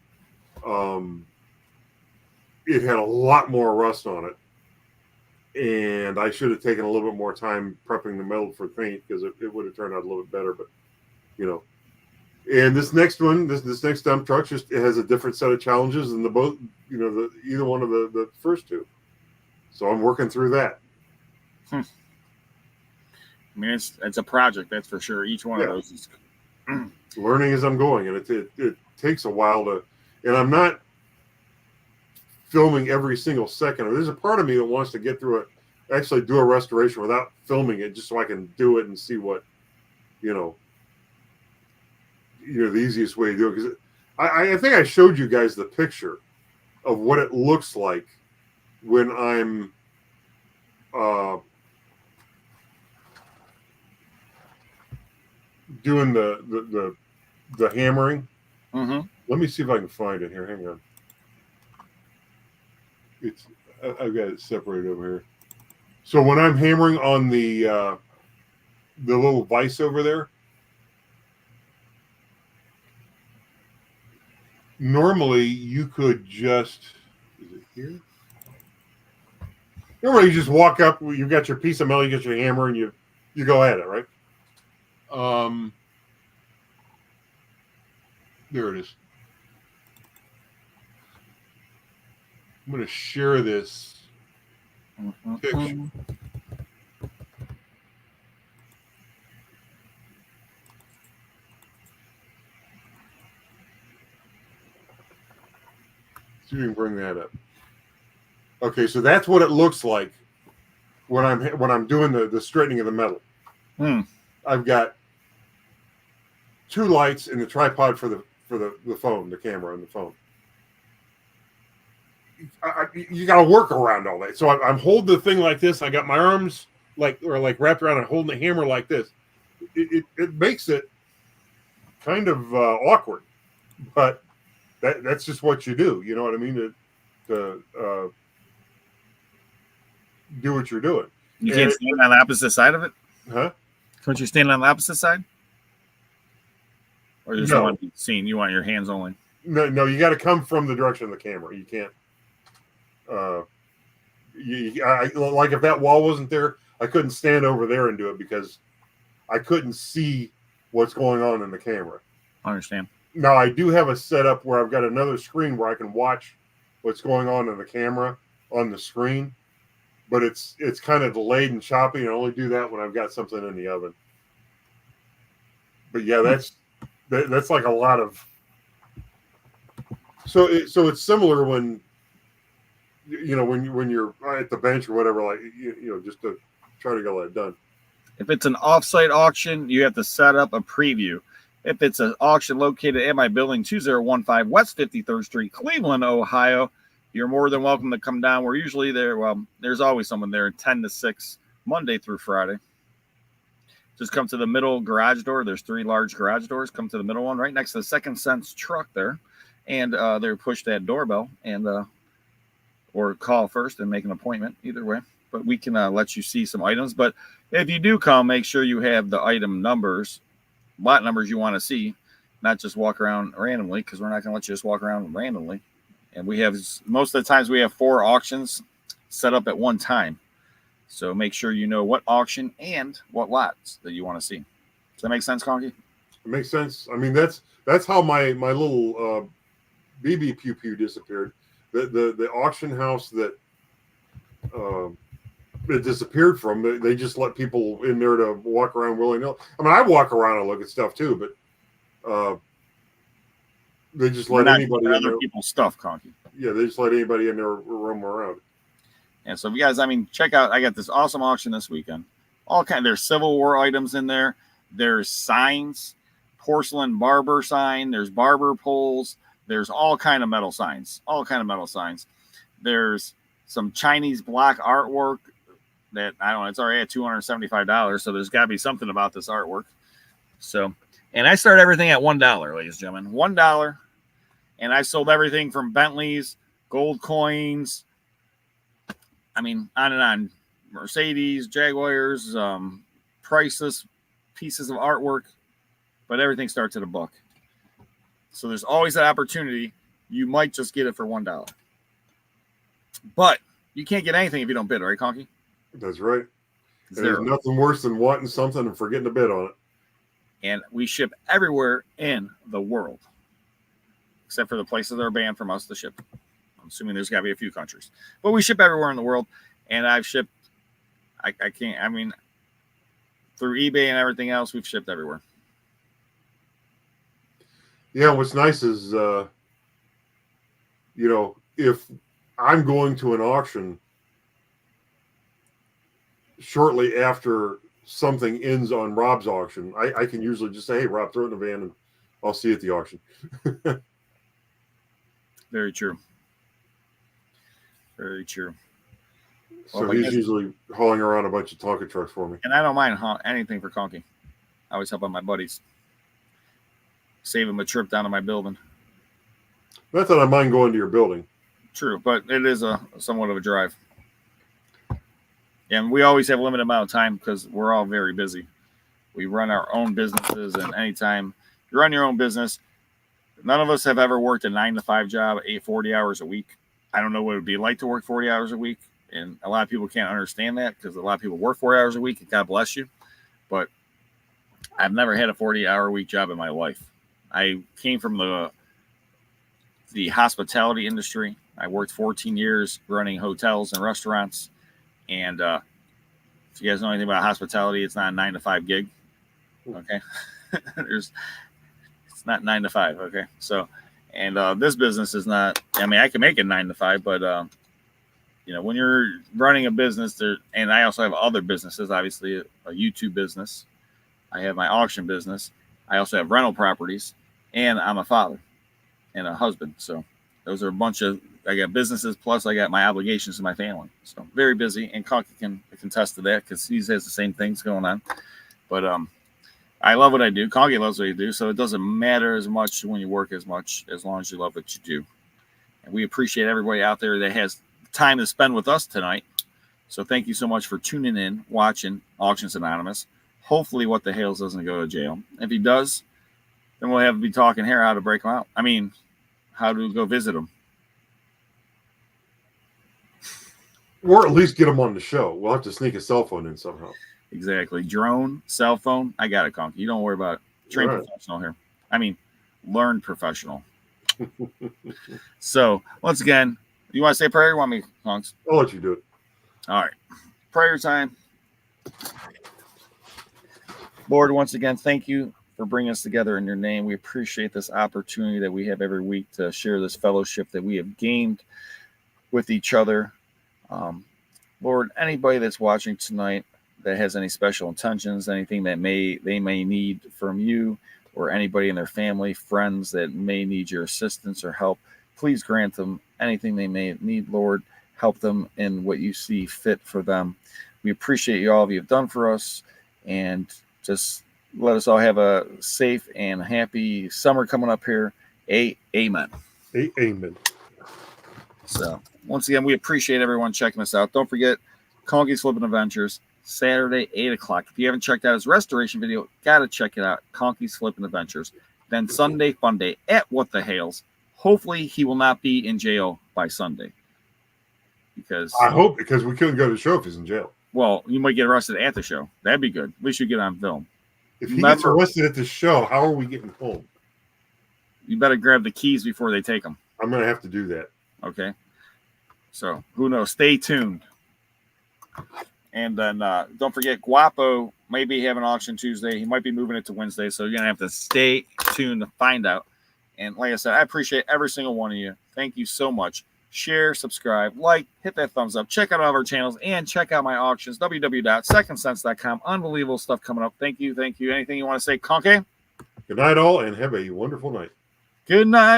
It had a lot more rust on it, and I should have taken a little bit more time prepping the metal for paint, because it would have turned out a little bit better. But and this next one, this next dump truck, it has a different set of challenges than either one of the first two. So I'm working through that. I mean, it's a project, that's for sure. Each one of those is learning as I'm going, and it takes a while to. And I'm not filming every single second. There's a part of me that wants to get through it, actually do a restoration without filming it, just so I can do it and see what, the easiest way to do it. Because I think I showed you guys the picture of what it looks like when I'm doing the hammering. Mm-hmm. Let me see if I can find it here. Hang on. I've got it separated over here. So when I'm hammering on the little vise over there, normally you could just, is it here? Normally you just walk up, you've got your piece of metal, you get your hammer, and you go at it, right? There it is. I'm going to share this picture. See if you can bring that up. Okay, so that's what it looks like when I'm doing the straightening of the metal. I've got 2 lights and the tripod for the phone, the camera and the phone. You got to work around all that. So I'm holding the thing like this. I got my arms like wrapped around and holding the hammer like this. It makes it kind of awkward, but that's just what you do. You know what I mean? To do what you're doing. You can't stand on the opposite side of it? Huh? Can't you stand on the opposite side? Or just No. want to be seen? You want your hands only? No, you got to come from the direction of the camera. You can't. Like if that wall wasn't there, I couldn't stand over there and do it because I couldn't see what's going on in the camera. I understand. Now I do have a setup where I've got another screen where I can watch what's going on in the camera on the screen, but it's kind of delayed and choppy, and I only do that when I've got something in the oven. But yeah, that's like a lot of. So it's similar when when you're at the bench or whatever, like just to try to get all that done. If it's an off-site auction, you have to set up a preview. If it's an auction located at my building, 2015 West 53rd Street, Cleveland, Ohio, you're more than welcome to come down. We're usually there. Well, there's always someone there 10 to 6, Monday through Friday. Just come to the middle garage door. There's 3 large garage doors. Come to the middle one right next to the Second Sense truck there. And they push that doorbell and or call first and make an appointment, either way. But we can let you see some items. But if you do come, make sure you have the item numbers, lot numbers you want to see, not just walk around randomly, because we're not going to let you just walk around randomly. And we have, most of the times we have 4 auctions set up at one time. So make sure you know what auction and what lots that you want to see. Does that make sense, Conky? It makes sense. I mean, that's how my little BB Pew Pew disappeared. The auction house that it disappeared from, they just let people in there to walk around willy-nilly. I mean, I walk around and look at stuff too, but they just let anybody in other there. people's stuff, Conky. Yeah, they just let anybody in there roam around. And so, if you guys, I mean, check out. I got this awesome auction this weekend. There's Civil War items in there. There's signs, porcelain barber sign. There's barber poles. There's all kind of metal signs. There's some Chinese block artwork that I don't know. It's already at $275. So there's got to be something about this artwork. So, and I start everything at $1, ladies and gentlemen, $1. And I sold everything from Bentleys, gold coins. I mean, on and on. Mercedes, Jaguars, priceless pieces of artwork, but everything starts at $1. So there's always that opportunity. You might just get it for $1. But you can't get anything if you don't bid, right, Conky? That's right. There's nothing worse than wanting something and forgetting to bid on it. And we ship everywhere in the world, except for the places that are banned from us to ship. I'm assuming there's got to be a few countries. But we ship everywhere in the world. And I've shipped, through eBay and everything else, we've shipped everywhere. Yeah, what's nice is, if I'm going to an auction shortly after something ends on Rob's auction, I can usually just say, hey, Rob, throw it in the van and I'll see you at the auction. Very true. Very true. So he's usually hauling around a bunch of Tonka trucks for me. And I don't mind anything for Conky. I always help out my buddies. Save him a trip down to my building. Not that I mind going to your building. True, but it is a somewhat of a drive. And we always have a limited amount of time because we're all very busy. We run our own businesses, and anytime you run your own business, none of us have ever worked a 9-to-5 job, 40 hours a week. I don't know what it would be like to work 40 hours a week. And a lot of people can't understand that because a lot of people work 4 hours a week, and God bless you. But I've never had a 40-hour-a-week job in my life. I came from the hospitality industry. I worked 14 years running hotels and restaurants. And if you guys know anything about hospitality, it's not a 9-to-5 gig. Okay. It's not 9 to 5. Okay. So, And this business is not, I mean, I can make it 9 to 5, but when you're running a business there, and I also have other businesses, obviously a YouTube business. I have my auction business. I also have rental properties, and I'm a father and a husband. So those are a bunch of, I got businesses, plus I got my obligations to my family. So very busy, and Conky can attest to that because he has the same things going on. But I love what I do. Conky loves what you do. So it doesn't matter as much when you work as much, as long as you love what you do. And we appreciate everybody out there that has time to spend with us tonight. So thank you so much for tuning in, watching Auctions Anonymous. Hopefully what the Hales doesn't go to jail. If he does, then we'll have to be talking here how to break him out. I mean, how to go visit him. Or at least get him on the show. We'll have to sneak a cell phone in somehow. Exactly. Drone, cell phone. I got it, Conky. You don't worry about it. Trained professional here. I mean, learned professional. So, once again, you want to say a prayer? You want me, Conks? I'll let you do it. All right. Prayer time. Lord, once again, thank you for bringing us together in your name. We appreciate this opportunity that we have every week to share this fellowship that we have gained with each other. Lord, anybody that's watching tonight that has any special intentions, anything that they may need from you, or anybody in their family, friends that may need your assistance or help, please grant them anything they may need, Lord. Help them in what you see fit for them. We appreciate you all you've done for us, and just let us all have a safe and happy summer coming up here. Amen. Amen. So, once again, we appreciate everyone checking us out. Don't forget, Conky's Flippin' Adventures, Saturday, 8 o'clock. If you haven't checked out his restoration video, got to check it out. Conky's Flippin' Adventures. Then Sunday Fun Day at What the Hales. Hopefully, he will not be in jail by Sunday. Because I hope, because we couldn't go to the show if he's in jail. Well, you might get arrested at the show. That'd be good. At least you get on film. If he gets arrested at the show, how are we getting home? You better grab the keys before they take them. I'm going to have to do that. Okay. So, who knows? Stay tuned. And then don't forget, Guapo may be having an auction Tuesday. He might be moving it to Wednesday, so you're going to have to stay tuned to find out. And like I said, I appreciate every single one of you. Thank you so much. Share, subscribe, like, hit that thumbs up. Check out all of our channels and check out my auctions, www.secondsense.com. Unbelievable stuff coming up. Thank you. Thank you. Anything you want to say, Conky? Good night, all, and have a wonderful night. Good night.